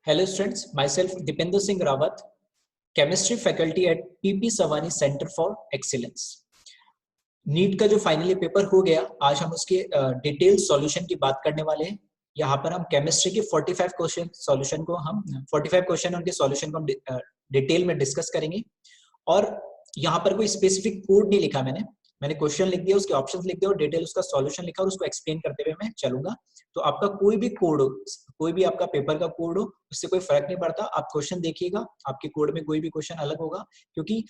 Hello students, myself Dipender Singh Rawat, chemistry faculty at PP Savani Center for Excellence. NEET का जो finally paper हो गया, आज हम उसके डिटेल सॉल्यूशन की बात करने वाले हैं। यहाँ पर हम केमिस्ट्री के 45 क्वेश्चन सॉल्यूशन को हम 45 क्वेश्चन उनके सॉल्यूशन को हम डिटेल में डिस्कस करेंगे। और यहाँ पर कोई स्पेसिफिक कोड नहीं लिखा मैंने क्वेश्चन लिख दिया, उसके ऑप्शंस लिख दिया और डिटेल उसका सॉल्यूशन लिखा और उसको एक्सप्लेन करते हुए मैं चलूंगा। तो आपका कोई भी कोड हो, कोई भी आपका पेपर का कोड हो, उससे कोई फर्क नहीं पड़ता। आप क्वेश्चन देखिएगा, आपके कोड में कोई भी क्वेश्चन अलग होगा, क्योंकि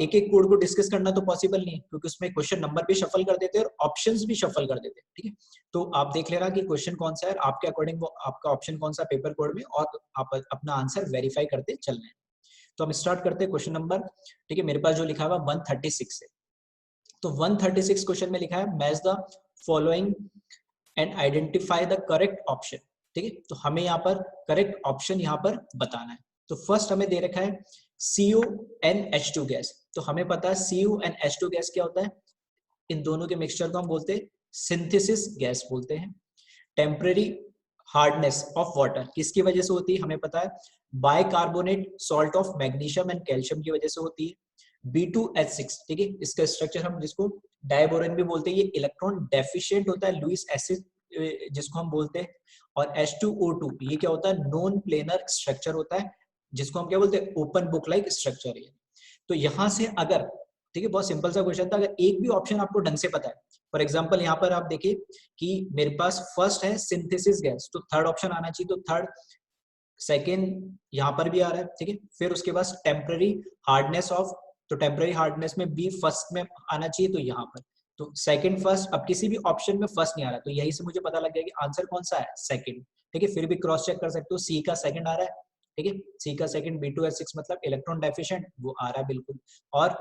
एक एक कोड को डिस्कस करना तो पॉसिबल नहीं, क्योंकि उसमें क्वेश्चन नंबर भी शफल कर देते हैं और ऑप्शंस भी शफल कर देते हैं। ठीक है, तो आप देख लेना कि क्वेश्चन कौन सा है, आपके अकॉर्डिंग वो आपका ऑप्शन कौन सा पेपर कोड में, और आप अपना आंसर वेरीफाई करते चलना है। तो हम स्टार्ट करते हैं क्वेश्चन नंबर। ठीक है, मेरे पास जो लिखा हुआ 136 है, तो 136 क्वेश्चन में लिखा है match the following and identify the correct option. ठीक है, तो हमें यहाँ पर करेक्ट ऑप्शन यहाँ पर बताना है। तो फर्स्ट हमें दे रखा है CuNH2 गैस। तो हमें पता है CuNH2 गैस क्या होता है। इन दोनों के मिक्सचर को हम बोलते हैं सिंथेसिस गैस बोलते हैं। टेम्परेरी हार्डनेस ऑफ वाटर किसकी वजह से होती है, हमें पता है bicarbonate salt of magnesium and calcium की वजह से होती है। B2H6, ठीक है, इसका स्ट्रक्चर हम जिसको डायबोरेन भी बोलते हैं, ये इलेक्ट्रॉन डेफिशिएंट होता है, लुईस एसिड जिसको हम बोलते हैं। और H2O2 ये क्या होता है, नॉन प्लेनर स्ट्रक्चर होता है, जिसको हम क्या बोलते हैं, ओपन बुक लाइक स्ट्रक्चर है। तो यहाँ से अगर, ठीक है, बहुत सिंपल सा क्वेश्चन था, अगर एक भी ऑप्शन आपको ढंग से पता है, फॉर एग्जाम्पल यहाँ पर आप देखिए कि मेरे पास फर्स्ट है सिंथेसिस गैस, तो थर्ड ऑप्शन आना चाहिए, तो थर्ड, सेकेंड यहाँ पर भी आ रहा है। ठीक है, फिर उसके बाद टेम्पररी हार्डनेस ऑफ, तो टेम्पररी हार्डनेस में बी फर्स्ट में आना चाहिए, तो यहाँ पर तो सेकंड फर्स्ट, अब किसी भी ऑप्शन में फर्स्ट नहीं आ रहा, तो यही से मुझे पता लग गया कि आंसर कौन सा है, सेकंड। ठीक है, फिर भी क्रॉस चेक कर सकते हो, सी का सेकंड आ रहा है। ठीक है, सी का सेकंड B2H6 मतलब इलेक्ट्रॉन डेफिशिएंट, वो आ रहा है बिल्कुल। और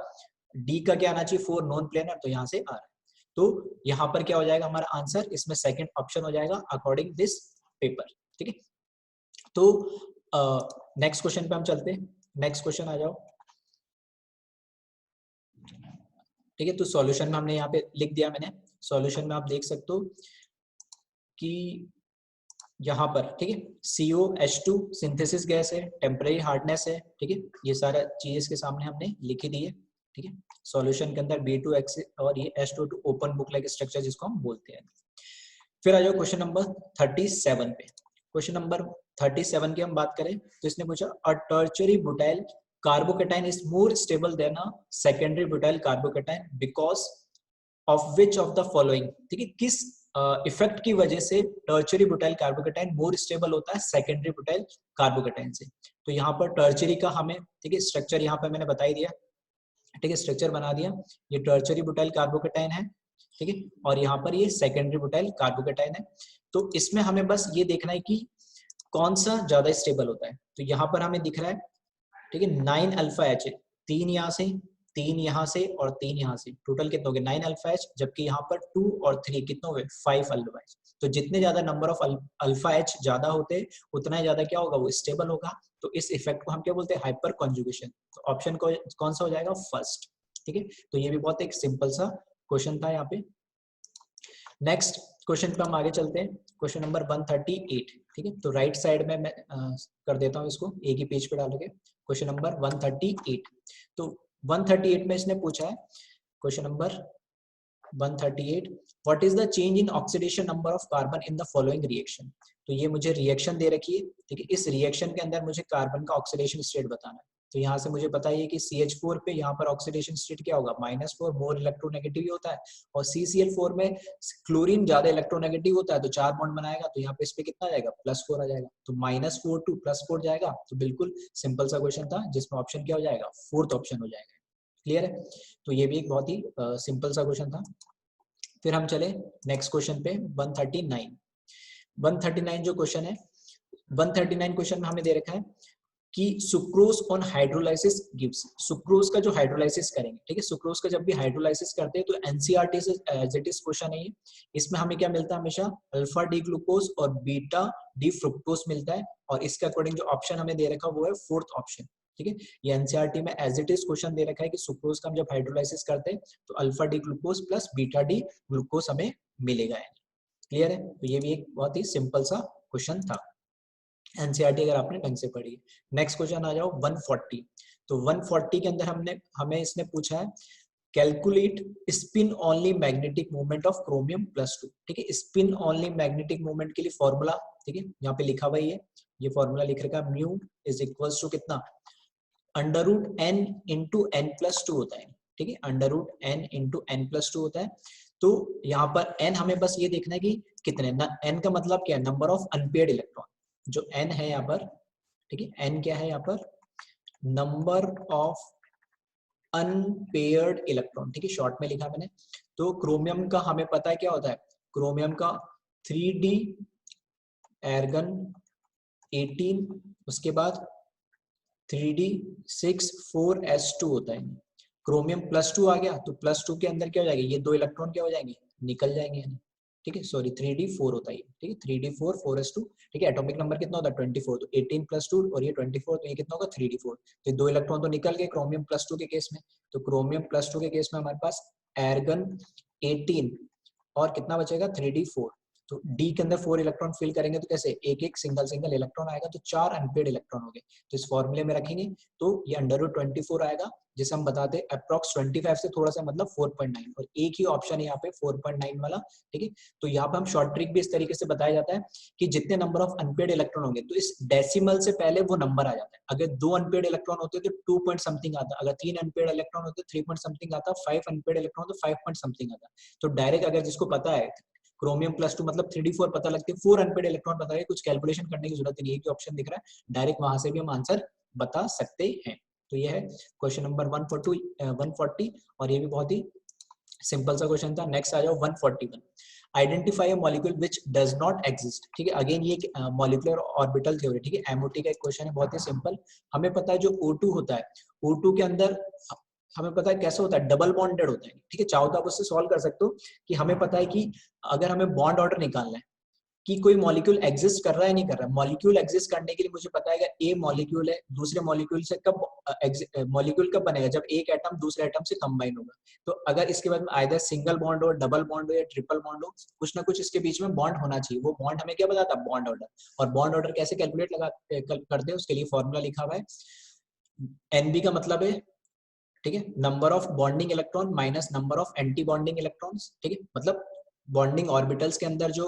डी का क्या आना चाहिए, 4 नॉन प्लेनर, तो यहाँ से आ रहा है। तो यहाँ पर क्या हो जाएगा हमारा आंसर, इसमें सेकंड ऑप्शन हो जाएगा अकॉर्डिंग दिस पेपर। ठीक है, तो नेक्स्ट क्वेश्चन पे हम चलते हैं। नेक्स्ट क्वेश्चन आ जाओ। ठीक है, तो सॉल्यूशन में हमने यहाँ पे लिख दिया, मैंने सॉल्यूशन में आप देख सकते हो कि यहाँ पर, ठीक है, COH2 सिंथेसिस गैस है, टेम्परेरी हार्डनेस है। ठीक है, ये सारा चीज के सामने हमने लिखी दी है। ठीक है, सॉल्यूशन के अंदर B2H और ये H2O2 open book like structure जिसको हम बोलते हैं। फिर आ जाओ क्वेश्चन नंबर 37 पे। क्वेश्चन नंबर 37 की हम बात करें तो इसने पूछा a tertiary butyl carbocation is more stable than a secondary butyl carbocation because of which of the following. ठीक है, किस इफेक्ट की वजह से tertiary butyl carbocation more stable होता है सेकेंडरी ब्यूटाइल कार्बोकेटाइन से। तो यहाँ पर टर्शियरी का हमें, ठीक है, स्ट्रक्चर यहाँ पर मैंने बता ही दिया। ठीक है, स्ट्रक्चर बना दिया, ये टर्शियरी ब्यूटाइल कार्बोकेटाइन है। ठीक है, और यहाँ पर ये सेकेंडरी ब्यूटाइल कार्बोकेटाइन है। तो इसमें हमें बस ये देखना है कि कौन सा ज्यादा स्टेबल होता है। तो यहाँ पर हमें दिख रहा है, ठीक है, 9 अल्फा एच, 3 यहाँ से, 3 यहाँ से और 3 यहाँ से, टोटल कितने हो गए 9 अल्फा एच, जबकि यहाँ पर 2 और 3 कितने हो गए 5 अल्फा एच। तो जितने ज्यादा नंबर ऑफ अल्फा एच ज्यादा होते उतना ही ज्यादा क्या होगा, वो स्टेबल होगा। तो इस इफेक्ट को हम क्या बोलते हैं, हाइपर कॉन्जुगेशन। तो ऑप्शन कौन सा हो जाएगा, फर्स्ट। ठीक है, तो ये भी बहुत एक सिंपल सा क्वेश्चन था यहाँ पे। नेक्स्ट क्वेश्चन पे हम आगे चलते हैं, क्वेश्चन नंबर 138। ठीक है, तो राइट साइड में मैं कर देता हूँ इसको, एक ही पेज पे डालोगे। क्वेश्चन नंबर 138, तो 138 में इसने पूछा है, question number 138, what is the change in oxidation number of carbon in the following reaction. तो ये मुझे रिएक्शन दे रखी है। ठीक है, इस रिएक्शन के अंदर मुझे कार्बन का ऑक्सीडेशन स्टेट बताना है। तो यहाँ से मुझे पता है कि CH4 पे यहाँ पर ऑक्सीडेशन स्टेट क्या होगा, -4, मोर इलेक्ट्रोनेगेटिव होता है। और CCl4 में क्लोरीन ज्यादा इलेक्ट्रोनेगेटिव होता है, तो 4 बॉन्ड बनाएगा, तो यहाँ पे इस पे कितना आ जाएगा, +4 आ जाएगा। तो -4 टू +4 जाएगा। तो बिल्कुल सिंपल सा क्वेश्चन था, जिसमें ऑप्शन क्या हो जाएगा, फोर्थ ऑप्शन हो जाएगा। क्लियर है, तो ये भी एक बहुत ही सिंपल सा क्वेश्चन था। फिर हम चले नेक्स्ट क्वेश्चन पे, 139 जो क्वेश्चन है, 139 क्वेश्चन में हमें दे रखा है कि sucrose on hydrolysis gives. Sucrose का जो हाइड्रोलाइसिस करेंगे, ठीक है, सुक्रोज का जब भी हाइड्रोलाइसिस करते हैं तो एनसीईआरटी से एज इट इज क्वेश्चन है ये। इसमें हमें क्या मिलता है, हमेशा अल्फा डी ग्लूकोज और बीटा डी फ्रुक्टोज मिलता है। और इसके अकॉर्डिंग जो ऑप्शन हमें दे रखा है वो है फोर्थ ऑप्शन। ठीक है, ये एनसीईआरटी में एज इट इज क्वेश्चन दे रखा है कि सुक्रोज का हम जब हाइड्रोलाइसिस करते हैं तो alpha D glucose plus beta D glucose हमें मिलेगा। क्लियर है, तो ये भी एक बहुत ही सिंपल सा क्वेश्चन था। एनसीईआरटी अगर आपने ढंग से पढ़ी है। नेक्स्ट क्वेश्चन आ जाओ 140। तो 140 के अंदर हमें इसने पूछा है calculate spin only magnetic movement of chromium +2। ठीक है, स्पिन ओनली मैग्नेटिक मूवमेंट के लिए फॉर्मूला, ठीक है, यहाँ पे लिखा हुआ है, ये फॉर्मूला लिख रखा है, म्यू इज इक्वल्स टू कितना, √n इंटू n+2 होता है। ठीक है, √n इंटू n+2 होता है। तो यहाँ पर n हमें बस ये देखना है कि कितने, n का मतलब क्या है, नंबर ऑफ अनपेयर्ड इलेक्ट्रॉन, जो n है यहाँ पर, ठीक है, n क्या है यहाँ पर, नंबर ऑफ अनपेयर्ड इलेक्ट्रॉन, ठीक है, शॉर्ट में लिखा मैंने। तो क्रोमियम का हमें पता है क्या होता है, क्रोमियम का 3d एर्गन 18, उसके बाद 3d6 4s2 होता है। क्रोमियम +2 आ गया, तो +2 के अंदर क्या हो जाएगा, ये 2 इलेक्ट्रॉन क्या हो जाएंगे, निकल जाएंगे, ठीक है, सॉरी 3d4 होता है, ठीक है, 3d4 4s2, ठीक है, एटॉमिक नंबर कितना होता है 24, तो 18 +2 और ये 24, तो ये कितना होगा 3d4, तो 2 इलेक्ट्रॉन तो निकल गए क्रोमियम +2 के केस में। तो क्रोमियम +2 के केस में हमारे पास एर्गन 18 और कितना बचेगा 3d4। तो डी के अंदर 4 इलेक्ट्रॉन फिल करेंगे तो कैसे, एक एक सिंगल सिंगल इलेक्ट्रॉन आएगा, तो 4 अनपेयर्ड इलेक्ट्रॉन हो गए। तो इस फॉर्मूले में रखेंगे तो ये √24 आएगा, जिसे हम बताते हैं अप्रॉक्स 25 से थोड़ा सा मतलब 4.9, और एक ही ऑप्शन है यहाँ पे 4.9 वाला, ठीक है। तो यहाँ पे हम शॉर्ट ट्रिक भी इस तरीके से बताया जाता है कि जितने नंबर ऑफ अनपेयर्ड इलेक्ट्रॉन होंगे तो इस डेसिमल से पहले वो नंबर आ जाता है। अगर 2 अनपेयर्ड इलेक्ट्रॉन होते तो 2 पॉइंट समथिंग आता, अगर 3 अनपेयर्ड इलेक्ट्रॉन होते 3 पॉइंट समथिंग आता, 5 अनपेयर्ड इलेक्ट्रॉन तो 5 पॉइंट समथिंग आता। तो डायरेक्ट अगर जिसको पता है क्रोमियम +2 मतलब 3d4 पता लगते, 4 अनपेयर्ड इलेक्ट्रॉन पता है, कुछ कैलकुलेशन करने की जरूरत नहीं है, एक ही ऑप्शन दिख रहा है, डायरेक्ट वहां से भी हम आंसर बता सकते हैं। तो ये है क्वेश्चन नंबर 140 और ये भी बहुत ही सिंपल सा क्वेश्चन था। नेक्स्ट आ जाओ 141, identify a molecule which does not exist. ठीक है, अगेन ये मॉलिक्यूलर ऑर्बिटल थ्योरी, ठीक है, एमओटी का एक क्वेश्चन है, बहुत ही सिंपल। हमें पता है जो O2 होता है, O2 के अंदर हमें पता है कैसे होता है, डबल बॉन्डेड होता है, ठीक है। चाहो तो आप उससे सॉल्व कर सकते हो कि हमें पता है कि अगर हमें बॉन्ड ऑर्डर निकालना है कि कोई मॉलिक्यूल एग्जिस्ट कर रहा है नहीं कर रहा है, मॉलिक्यूल एग्जिस्ट करने के लिए मुझे पता है कि ए मॉलिक्यूल है, दूसरे मॉलिक्यूल से कब मॉलिक्यूल कब बनेगा, जब एक एटम दूसरे एटम से कंबाइन होगा। तो अगर इसके बाद में आइदर सिंगल बॉन्ड हो, डबल बॉन्ड हो या ट्रिपल बॉन्ड हो, कुछ ना कुछ इसके बीच में बॉन्ड होना चाहिए। वो बॉन्ड हमें क्या बताता है, बॉन्ड ऑर्डर। और बॉन्ड ऑर्डर कैसे कैलकुलेट करते हैं, उसके लिए फॉर्मूला लिखा हुआ है, एनबी का मतलब है, ठीक है, number of bonding electron minus number of anti bonding electrons, ठीक है, मतलब बॉन्डिंग ऑर्बिटल्स के अंदर जो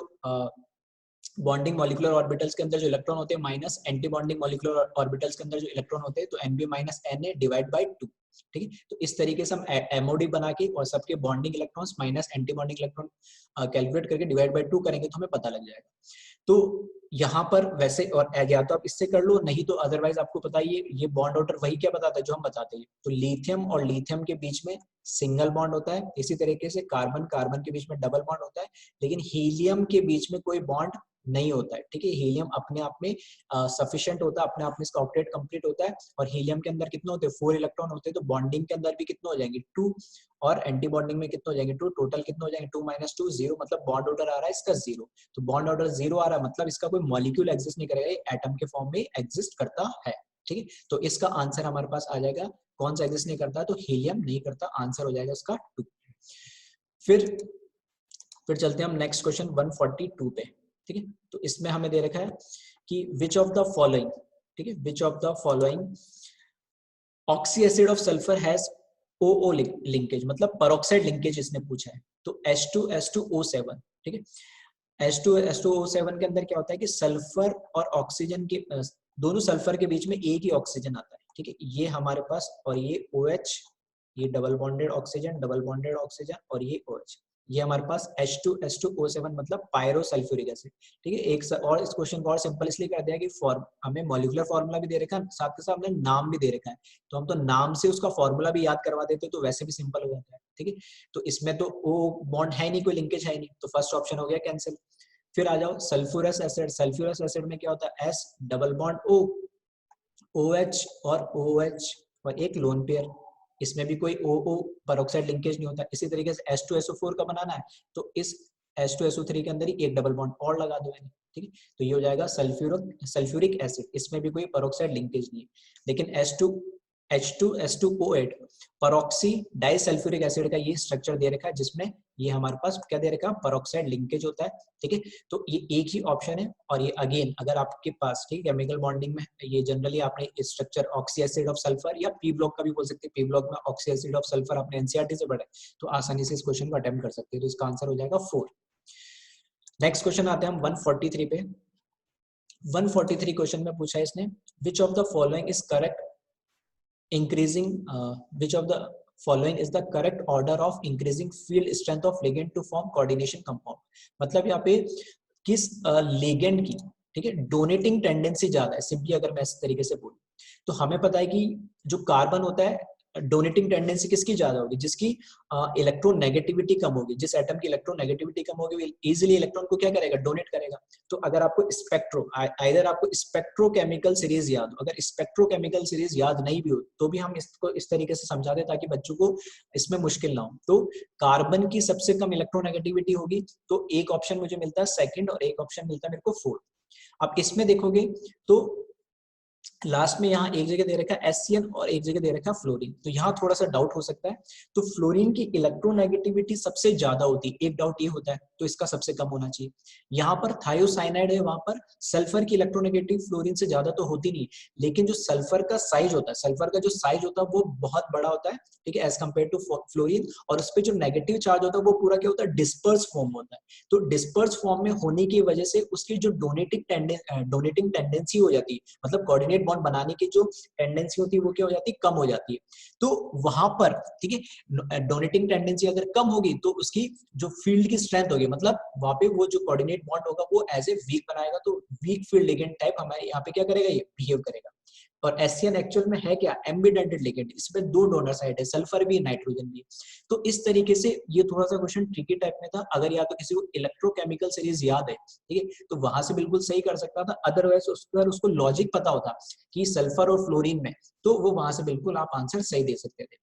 बॉन्डिंग मॉलिक्यूलर ऑर्बिटल्स के अंदर जो इलेक्ट्रॉन होते हैं minus anti bonding molecular orbitals के अंदर जो इलेक्ट्रॉन होते हैं, तो Nb minus Na divide by 2, ठीक है। तो इस तरीके से हम एमओडी बना के और सबके bonding electrons minus anti bonding electron calculate करके डिवाइड बाय 2 करेंगे तो हमें पता लग जाएगा। तो यहाँ पर वैसे, और या तो आप इससे कर लो, नहीं तो अदरवाइज आपको पता ही है ये बॉन्ड ऑर्डर वही क्या बताता है जो हम बताते हैं। तो लिथियम और लिथियम के बीच में सिंगल बॉन्ड होता है, इसी तरीके से कार्बन कार्बन के बीच में डबल बॉन्ड होता है, लेकिन हीलियम के बीच में कोई बॉन्ड नहीं होता है, ठीक है। हीलियम अपने आप में सफिशिएंट होता है, अपने आप में इसका ऑक्टेट कंप्लीट होता है, और हीलियम के अंदर कितने होते हैं 4 इलेक्ट्रॉन होते हैं, तो बॉन्डिंग के अंदर भी कितने हो जाएंगे 2, और एंटी बॉन्डिंग में कितने हो जाएंगे 2, टोटल कितने हो जाएंगे 2 - 2 0, मतलब बॉन्ड ऑर्डर आ रहा है इसका 0। तो बॉन्ड ऑर्डर 0 आ रहा है मतलब इसका कोई मॉलिक्यूल एग्जिस्ट नहीं करेगा, ये एटम के फॉर्म में एग्जिस्ट करता है, ठीक है। तो इसका आंसर हमारे पास आ जाएगा, कौन सा एग्जिस्ट नहीं करता है, तो हीलियम नहीं करता, आंसर हो जाएगा इसका 2। फिर चलते हैं हम नेक्स्ट क्वेश्चन 142 पे, ठीक है। तो इसमें हमें दे रखा है कि विच ऑफ द फॉलोइंग, ठीक है, विच of the following oxy acid of sulphur has OO linkage, मतलब पेरोक्साइड लिंकेज इसने पूछा है। तो H2SO7, ठीक है, H2SO7 के अंदर क्या होता है कि सल्फर और ऑक्सीजन के दोनों सल्फर के बीच में एक ही ऑक्सीजन आता है, ठीक है, ये हमारे पास, और ये OH, ये डबल बॉन्डेड ऑक्सीजन और ये OH, ये हमारे पास H2SO7 मतलब पायरोसल्फ्यूरिक एसिड, ठीक है। एक और इस क्वेश्चन को और सिंपल इसलिए कर दिया कि हमें मॉलिक्यूलर फार्मूला भी दे रखा है, साथ के साथ हमने नाम भी दे रखा है, तो हम तो नाम से उसका फार्मूला भी याद करवा देते तो वैसे भी सिंपल हो जाता है, ठीक है। तो इसमें तो O बॉन्ड है नहीं, कोई लिंकेज है नहीं, तो फर्स्ट ऑप्शन हो गया कैंसिल। फिर आ जाओ सल्फ्यूरस एसिड, सल्फ्यूरस एसिड में क्या होता है S double bond O, OH और OH और एक लोन पेयर, इसमें भी कोई OO पेरोक्साइड लिंकेज नहीं होता। इसी तरीके से H2SO4 का बनाना है तो इस H2SO3 के अंदर ही एक डबल बॉन्ड और लगा दो, ठीक है। तो ये हो जाएगा सल्फ्यूरिक एसिड, इसमें भी कोई पेरोक्साइड लिंकेज नहीं है। लेकिन H2S2O8 परऑक्सी डाइसल्फ्यूरिक एसिड का ये स्ट्रक्चर दे रखा है, जिसमें ये हमारे पास क्या दे रखा है, परऑक्साइड लिंकेज होता है, ठीक है। तो ये एक ही ऑप्शन है, और ये अगेन अगर आपके पास, ठीक है, केमिकल बॉन्डिंग में ये जनरली आपने structure oxy acid of sulphur या पी ब्लॉक का भी बोल सकते हैं, पी ब्लॉक में ऑक्सी एसिड ऑफ सल्फर आपने एनसीईआरटी से पढ़ा है, तो आसानी से इस क्वेश्चन को अटेम्प्ट कर सकते हैं। तो इसका आंसर हो जाएगा 4। नेक्स्ट क्वेश्चन आते हैं हम 143 पे। 143 क्वेश्चन में पूछा है इसने, विच of the following is correct increasing which of the following is the correct order of increasing field strength of ligand to form coordination compound। मतलब यहाँ पे किस ligand की, ठीक है, डोनेटिंग टेंडेंसी ज्यादा है। सिंपली अगर मैं इस तरीके से बोलूं तो हमें पता है कि जो कार्बन होता है, डोनेटिंग टेंडेंसी किसकी ज्यादा होगी, जिसकी इलेक्ट्रोनेगेटिविटी कम होगी। जिस एटम की इलेक्ट्रोनेगेटिविटी कम होगी इजीली इलेक्ट्रॉन को क्या करेगा, डोनेट करेगा। तो अगर आपको आइदर आपको स्पेक्ट्रोकेमिकल सीरीज याद हो, अगर स्पेक्ट्रोकेमिकल सीरीज याद नहीं भी हो तो भी हम इसको इस तरीके से समझा दें ताकि बच्चों को इसमें मुश्किल ना हो। तो कार्बन की सबसे कम इलेक्ट्रोनेगेटिविटी होगी, तो एक ऑप्शन मुझे मिलता है सेकंड और एक ऑप्शन मिलता है मेरे को 4। अब इसमें देखोगे तो लास्ट में यहाँ एक जगह दे रखा है एससीएन और एक जगह दे रखा है फ्लोरीन, तो यहाँ थोड़ा सा डाउट हो सकता है। तो फ्लोरीन की इलेक्ट्रोनेगेटिविटी सबसे ज्यादा होती है, एक डाउट ये होता है, तो इसका सबसे कम होना चाहिए। यहाँ पर थायोसाइनाइड है, वहां पर सल्फर की इलेक्ट्रोनेगेटिव फ्लोरीन से ज्यादा तो होती नहीं, लेकिन जो सल्फर का साइज होता है, सल्फर का जो साइज होता है वो बहुत बड़ा होता है, ठीक है, एज कम्पेयर टू फ्लोरीन। और उस पर जो नेगेटिव चार्ज होता है वो पूरा क्या होता है, डिस्पर्स फॉर्म होता है। तो डिस्पर्स फॉर्म में होने की वजह से उसकी जो डोनेटिंग टेंडेंसी हो जाती है, मतलब कोऑर्डिनेट बॉन्ड बनाने की जो टेंडेंसी होती है वो क्या हो जाती है, कम हो जाती है। तो वहां पर, ठीक है, डोनेटिंग टेंडेंसी अगर कम होगी तो उसकी जो फील्ड की स्ट्रेंथ होगी, मतलब वहां पे वो जो कोऑर्डिनेट बॉन्ड होगा वो एज ए वीक बनाएगा। तो वीक फील्ड लिगेंड टाइप हमारे यहाँ पे क्या करेगा, ये बिहेव करेगा। और एससीएन एक्चुअल में है क्या, एम्बिडेंटेड लिगेंड, इसमें दो डोनर साइड है, सल्फर भी नाइट्रोजन भी। तो इस तरीके से ये थोड़ा सा क्वेश्चन ट्रिकी टाइप में था। अगर या तो किसी को इलेक्ट्रोकेमिकल सीरीज याद है, ठीक है, तो वहां से बिल्कुल सही कर सकता था। अदरवाइज अगर उसको लॉजिक पता होता कि सल्फर और फ्लोरीन में, तो वो वहां से बिल्कुल आप आंसर सही दे सकते थे।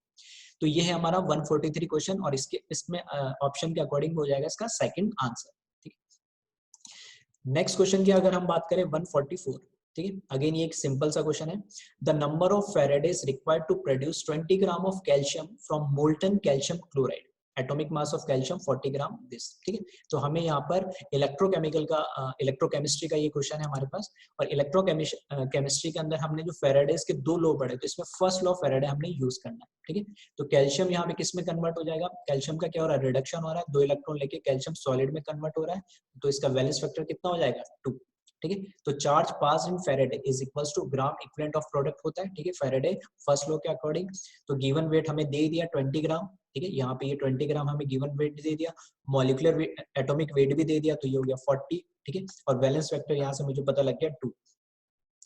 तो ये है हमारा 143 क्वेश्चन, और इसमें ऑप्शन के अकॉर्डिंग हो जाएगा इसका सेकंड आंसर। ठीक है, नेक्स्ट क्वेश्चन की अगर हम बात करें 144, ठीक है, अगेन ये एक सिंपल सा क्वेश्चन है। The number of faradays required to produce 20 gram of calcium from molten calcium chloride, atomic mass of calcium 40 gram this. ठीक है, तो हमें यहाँ पर इलेक्ट्रोकेमिकल का इलेक्ट्रोकेमिस्ट्री का ये क्वेश्चन है हमारे पास। और इलेक्ट्रोकेमिस्ट्री के अंदर हमने जो फेराडेज के दो लॉ पढ़े, तो इसमें फर्स्ट लॉ फेराडे हमने यूज करना है। ठीक है, तो कैल्शियम यहाँ पे किस में कन्वर्ट हो जाएगा, कैल्शियम का क्या हो रहा है, रिडक्शन हो रहा है, 2 इलेक्ट्रॉन लेके कैल्शियम सॉलिड में कन्वर्ट हो रहा है, तो इसका वैलेंस फैक्टर कितना हो जाएगा, 2। ठीक है, तो charge pass in faraday is equals to gram equivalent of product होता है। ठीक है, फेराडे फर्स्ट लॉ के अकॉर्डिंग। तो गिवन वेट हमें दे दिया 20 ग्राम, ठीक है, यहाँ पे ये 20 ग्राम हमें गिवन वेट दे दिया, मॉलिक्यूलर एटॉमिक वेट भी दे दिया, तो ये हो गया 40। ठीक है, और वैलेंस फैक्टर यहाँ से मुझे पता लग गया 2,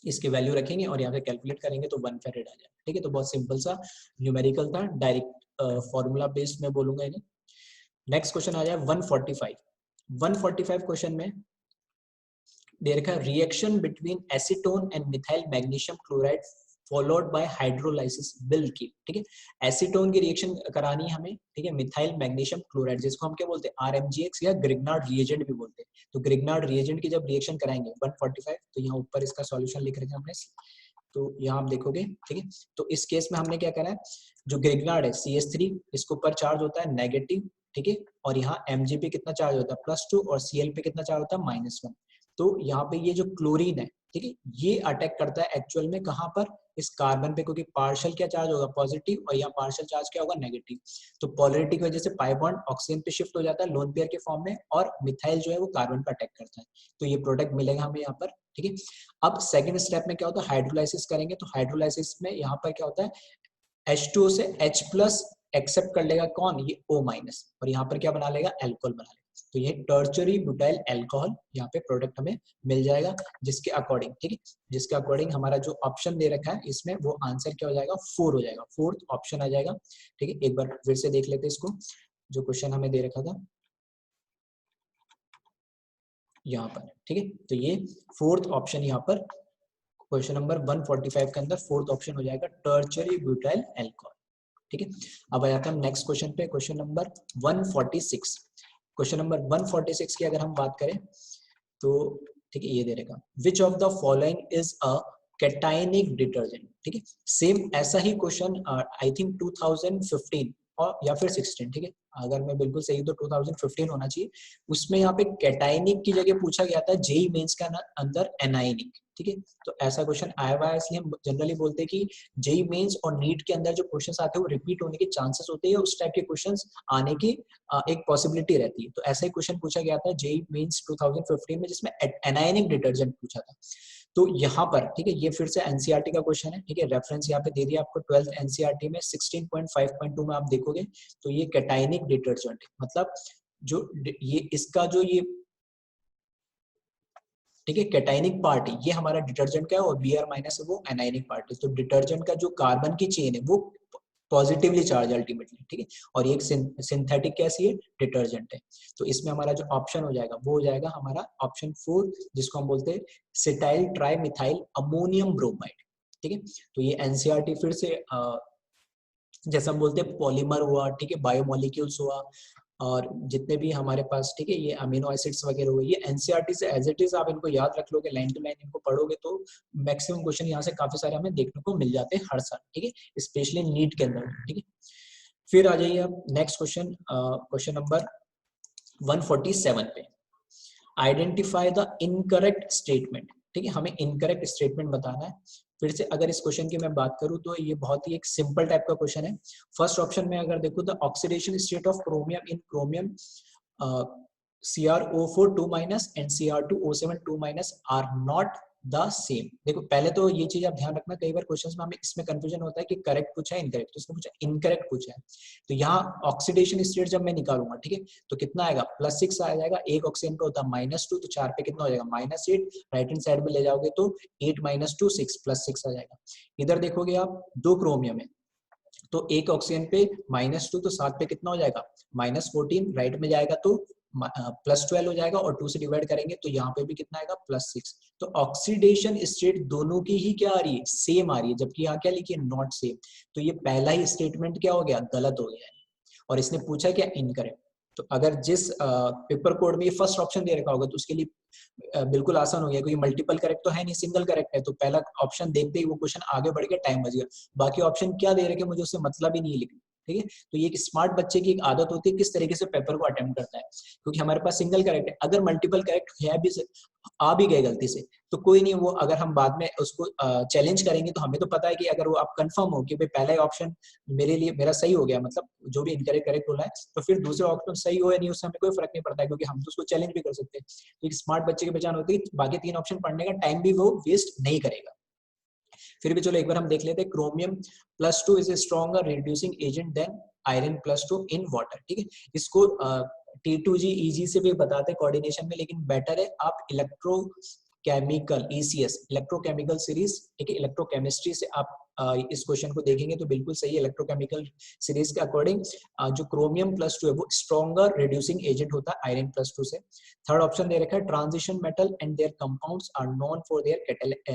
इसके वैल्यू रखेंगे और यहाँ पे कैलकुलेट करेंगे तो 1 फेरेड आ जाएगा। ठीक है, तो बहुत सिंपल सा न्यूमेरिकल था, डायरेक्ट फॉर्मूला बेस्ड में बोलूंगा इन्हें। नेक्स्ट क्वेश्चन आ जाए 145। 145 क्वेश्चन में दे रखा है reaction between acetone and methyl magnesium chloride followed by hydrolysis will keep. ठीक है, एसीटोन की रिएक्शन करानी है हमें, ठीक है, मिथाइल मैग्नीशियम क्लोराइड, जिसको हम क्या बोलते हैं, RMGX या ग्रिग्नार्ड रिएजेंट भी बोलते हैं। तो ग्रिग्नार्ड रिएजेंट की जब रिएक्शन कराएंगे 145, तो यहाँ ऊपर इसका सॉल्यूशन लिख रखे हैं हमने, तो यहाँ आप देखोगे। ठीक है, तो इस केस में हमने क्या करा है, जो ग्रिग्नार्ड है CH3, इसके ऊपर चार्ज होता है नेगेटिव, ठीक है, और यहाँ Mg पे कितना चार्ज होता है +2, और Cl पे कितना चार्ज होता है -1। तो यहाँ पे ये जो क्लोरीन है, ठीक है, ये अटैक करता है एक्चुअल में कहाँ पर, इस कार्बन पे, क्योंकि पार्शियल क्या चार्ज होगा पॉजिटिव, और यहाँ पार्शियल चार्ज क्या होगा नेगेटिव। तो पोलैरिटी की वजह से पाई बॉन्ड ऑक्सीजन पे शिफ्ट हो जाता है लोन पेयर के फॉर्म में, और मिथाइल जो है वो कार्बन पे अटैक करता है। तो ये प्रोडक्ट मिलेगा हमें यहाँ पर। ठीक है, अब सेकंड स्टेप में क्या होता है, हाइड्रोलाइसिस करेंगे। तो हाइड्रोलाइसिस में यहाँ पर क्या होता है, H2O से H+ एक्सेप्ट कर लेगा कौन, ये O-, और यहाँ पर क्या बना लेगा, एल्कोहल बना लेगा। तो ये टर्शरी ब्यूटाइल अल्कोहल यहाँ पे प्रोडक्ट हमें मिल जाएगा, जिसके अकॉर्डिंग, ठीक है, जिसके अकॉर्डिंग हमारा जो ऑप्शन दे रखा है इसमें, वो आंसर क्या हो जाएगा, 4 हो जाएगा, 4th ऑप्शन आ जाएगा। ठीक है, एक बार फिर से देख लेते हैं इसको, जो क्वेश्चन हमें दे रखा था यहाँ पर। ठीक है, तो ये 4th ऑप्शन यहाँ पर क्वेश्चन नंबर 145 के अंदर 4th ऑप्शन हो जाएगा, टर्शरी ब्यूटाइल अल्कोहल। ठीक है, अब आ जाते हैं हम नेक्स्ट क्वेश्चन पे, क्वेश्चन नंबर 146। क्वेश्चन नंबर 146 की अगर हम बात करें तो, ठीक है, ये दे रहेगा, विच of the following is a cationic detergent, ठीक है। सेम ऐसा ही क्वेश्चन आई थिंक 2015 और या फिर 16, ठीक है, अगर मैं बिल्कुल सही तो 2015 होना चाहिए। उसमें यहाँ पे कैटाइनिक की जगह पूछा गया था जेई मेंस के अंदर एनाइनिक, ठीक है। तो ऐसा क्वेश्चन आया हुआ है, इसलिए हम जनरली बोलते हैं कि जेई मेंस और नीट के अंदर जो क्वेश्चंस आते हैं वो रिपीट होने के चांसेस होते हैं, उस टाइप के क्वेश्चंस आने की एक पॉसिबिलिटी रहती है। तो ऐसा ही क्वेश्चन पूछा गया था जेई मेंस 2015 में, जिसमें एनाइनिक डिटर्जेंट पूछा था। तो यहाँ पर, ठीक है, ये फिर से एनसीईआरटी का क्वेश्चन है, ठीक है, रेफरेंस यहाँ पे दे दिया आपको 12th एनसीईआरटी में 16.5.2 में आप देखोगे तो ये कैटाइनिक डिटर्जेंट है, मतलब जो ये इसका जो ये, ठीक है, कैटाइनिक पार्ट है ये हमारा डिटर्जेंट का है, और Br माइनस है वो एनाइनिक पार्ट है। तो डिटर्जेंट का जो कार्बन की चेन है वो पॉजिटिवली चार्ज अल्टीमेटली, ठीक है, और ये एक सिंथेटिक कैसी है, डिटर्जेंट है। तो इसमें हमारा जो ऑप्शन हो जाएगा वो हो जाएगा हमारा ऑप्शन 4, जिसको हम बोलते हैं सिटाइल ट्राइमिथाइल अमोनियम ब्रोमाइड, ठीक है। तो ये एनसीईआरटी फिर से जैसा हम बोलते हैं पॉलीमर हुआ, ठीक है, बायोमोलिक्यूल्स हुआ, और जितने भी हमारे पास, ठीक है, ये अमीनो एसिड्स वगैरह हुए, ये एनसीईआरटी से एज इट इज आप इनको याद रख लोगे, लाइन टू लाइन इनको पढ़ोगे तो मैक्सिमम क्वेश्चन यहाँ से काफी सारे हमें देखने को मिल जाते हैं हर साल, ठीक है, स्पेशली नीट के अंदर, ठीक है। फिर आ जाइए अब नेक्स्ट क्वेश्चन, क्वेश्चन नंबर 147 पे, आइडेंटिफाई द इनकरेक्ट स्टेटमेंट, ठीक है, हमें इनकरेक्ट स्टेटमेंट बताना है। फिर से अगर इस क्वेश्चन की मैं बात करूं तो ये बहुत ही एक सिंपल टाइप का क्वेश्चन है। फर्स्ट ऑप्शन में अगर देखो, the oxidation state of chromium in chromium CrO4 2- and Cr2O7 2- are not the same. देखो पहले तो ये चीज आप ध्यान रखना, कई बार क्वेश्चंस में हमें इसमें कंफ्यूजन होता है कि करेक्ट पूछा है इनकरेक्ट, तो इसमें पूछा इनकरेक्ट पूछा है। तो यहाँ ऑक्सीडेशन स्टेट जब मैं निकालूंगा, ठीक है, तो कितना आएगा, +6 आ जाएगा, एक ऑक्सीजन का होता है -2, तो 4 पे कितना हो जाएगा -8, राइट हैंड साइड में ले जाओगे तो 8 - 2 6 +6 आ जाएगा। इधर देखोगे आप 2 क्रोमियम है, तो एक ऑक्सीजन पे -2, तो 7 पे कितना हो जाएगा -14, राइट में जाएगा तो +12 हो जाएगा, और 2 से डिवाइड करेंगे तो यहाँ पे भी कितना आएगा +6। तो ऑक्सीडेशन स्टेट दोनों की ही क्या आ रही है, सेम आ रही है, जबकि यहाँ क्या लिखिए नॉट सेम। तो ये पहला ही स्टेटमेंट क्या हो गया, गलत हो गया है, और इसने पूछा क्या इनकरेक्ट। तो अगर जिस पेपर कोड में ये फर्स्ट ऑप्शन दे रखा होगा तो उसके लिए बिल्कुल आसान हो गया, क्योंकि मल्टीपल करेक्ट तो है नहीं, सिंगल करेक्ट है, तो पहला ऑप्शन देखते ही वो क्वेश्चन आगे बढ़ गया, टाइम बच गया। बाकी ऑप्शन क्या दे रखे मुझे उससे मतलब ही नहीं है लिखना, ठीक है। तो ये एक स्मार्ट बच्चे की एक आदत होती है किस तरीके से पेपर को अटेम्प्ट करता है, क्योंकि हमारे पास सिंगल करेक्ट है, अगर मल्टीपल करेक्ट है भी आ भी गए गलती से तो कोई नहीं, वो अगर हम बाद में उसको चैलेंज करेंगे तो हमें तो पता है कि अगर वो आप कंफर्म हो कि भाई पहला ही ऑप्शन मेरे लिए मेरा सही हो गया, मतलब जो भी इनकरेक्ट करेक्ट बोला है, तो फिर दूसरा ऑप्शन सही हो या नहीं उससे हमें कोई फर्क नहीं पड़ता है, क्योंकि हम तो उसको चैलेंज भी कर सकते हैं। तो एक स्मार्ट बच्चे की पहचान होती है बाकी 3 ऑप्शन पढ़ने का टाइम भी वो वेस्ट नहीं करेगा। फिर भी चलो एक बार हम देख लेते हैं, chromium +2 is a stronger reducing agent than iron +2 in water, ठीक है। इसको T2G EG से भी बताते हैं कोऑर्डिनेशन में, लेकिन बेटर है आप इलेक्ट्रोकेमिकल ECS इलेक्ट्रोकेमिकल सीरीज, ठीक है, इलेक्ट्रोकेमिस्ट्री से आप इस क्वेश्चन को देखेंगे तो बिल्कुल सही है। इलेक्ट्रोकेमिकल सीरीज के अकॉर्डिंग जो क्रोमियम +2 है वो स्ट्रॉन्गर रिड्यूसिंग एजेंट होता है आयरन +2 से। थर्ड ऑप्शन दे रखा है, transition metal and their compounds are known for their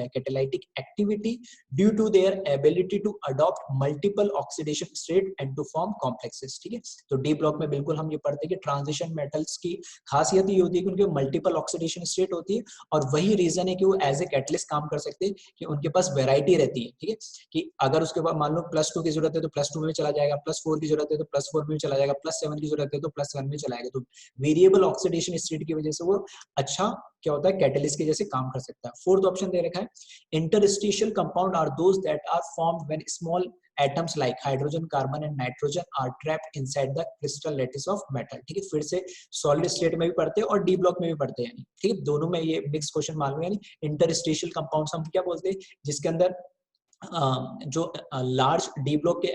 catalytic activity due to their ability to adopt multiple oxidation state and to form complexes, ठीक है। तो डी ब्लॉक में बिल्कुल हम ये पढ़ते हैं कि ट्रांजिशन मेटल्स की खासियत ये होती है कि उनके मल्टीपल ऑक्सीडेशन स्टेट होती है, और वही रीजन है कि वो एज ए कैटलिस्ट काम कर सकते हैं, कि उनके पास वेराइटी रहती है, ठीक है, कि अगर उसके बाद मान लो +2 की जरूरत है तो +2 में भी चला जाएगा, +4 की जरूरत है तो +4 में भी चला जाएगा, +7 की जरूरत है तो +7 में चला जाएगा। तो वेरिएबल ऑक्सीडेशन स्टेट की वजह से वो अच्छा क्या होता है, कैटलिस्ट के जैसे काम कर सकता है। फोर्थ ऑप्शन दे रखा है, interstitial compound are those that are formed when small atoms like hydrogen, carbon and nitrogen are trapped inside the crystal lattice of metal, ठीक है। फिर से सॉलिड स्टेट में भी पढ़ते हैं और डी ब्लॉक में भी पढ़ते हैं, ठीक है, दोनों में ये मिक्स क्वेश्चन मान लो। यानी इंटरस्टिशियल कंपाउंड्स हम क्या बोलते हैं, जिसके अंदर जो लार्ज डी ब्लॉक के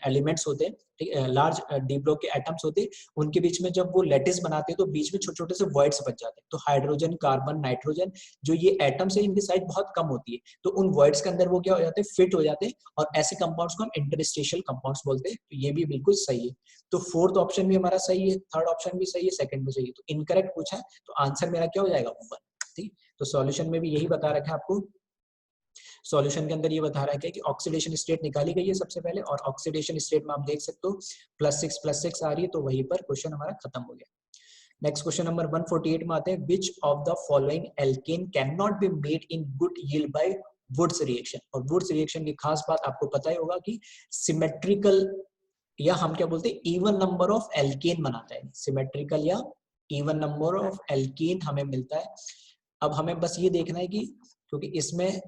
एलिमेंट्स होते हैं, ठीक है, लार्ज डी ब्लॉक के एटम्स होते हैं, उनके बीच में जब वो लैटिस बनाते हैं तो बीच में छोटे छोटे से वॉइड्स बच जाते हैं। तो हाइड्रोजन, कार्बन, नाइट्रोजन जो ये एटम्स है इनकी साइज बहुत कम होती है, तो उन वॉइड्स के अंदर वो क्या हो जाते हैं, फिट हो जाते हैं, और ऐसे कंपाउंड्स को हम इंटरस्टिशियल कंपाउंड्स बोलते हैं। तो ये भी बिल्कुल सही है। तो फोर्थ ऑप्शन भी हमारा सही है, थर्ड ऑप्शन भी सही है, सेकंड भी सही है। तो इनकरेक्ट पूछा है तो आंसर मेरा क्या हो जाएगा, 1, ठीक। तो सॉल्यूशन में भी यही बता रखा है आपको, सॉल्यूशन के अंदर ये बता रहा है कि ऑक्सीडेशन स्टेट निकाली गई है सबसे पहले, और ऑक्सीडेशन स्टेट में आप देख सकते हो +6 आ रही है, तो वहीं पर क्वेश्चन हमारा खत्म हो गया। नेक्स्ट क्वेश्चन नंबर 148 में आते हैं, which of the following alkane can not be made in good yield by Wurtz reaction. और वुड्स रिएक्शन की खास बात आपको पता ही होगा कि सिमेट्रिकल या हम क्या बोलते हैं इवन नंबर ऑफ एल्केन बनाता है। सिमेट्रिकल या इवन नंबर ऑफ एल्केन हमें मिलता है। अब हमें बस ये देखना है कि क्योंकि इसमें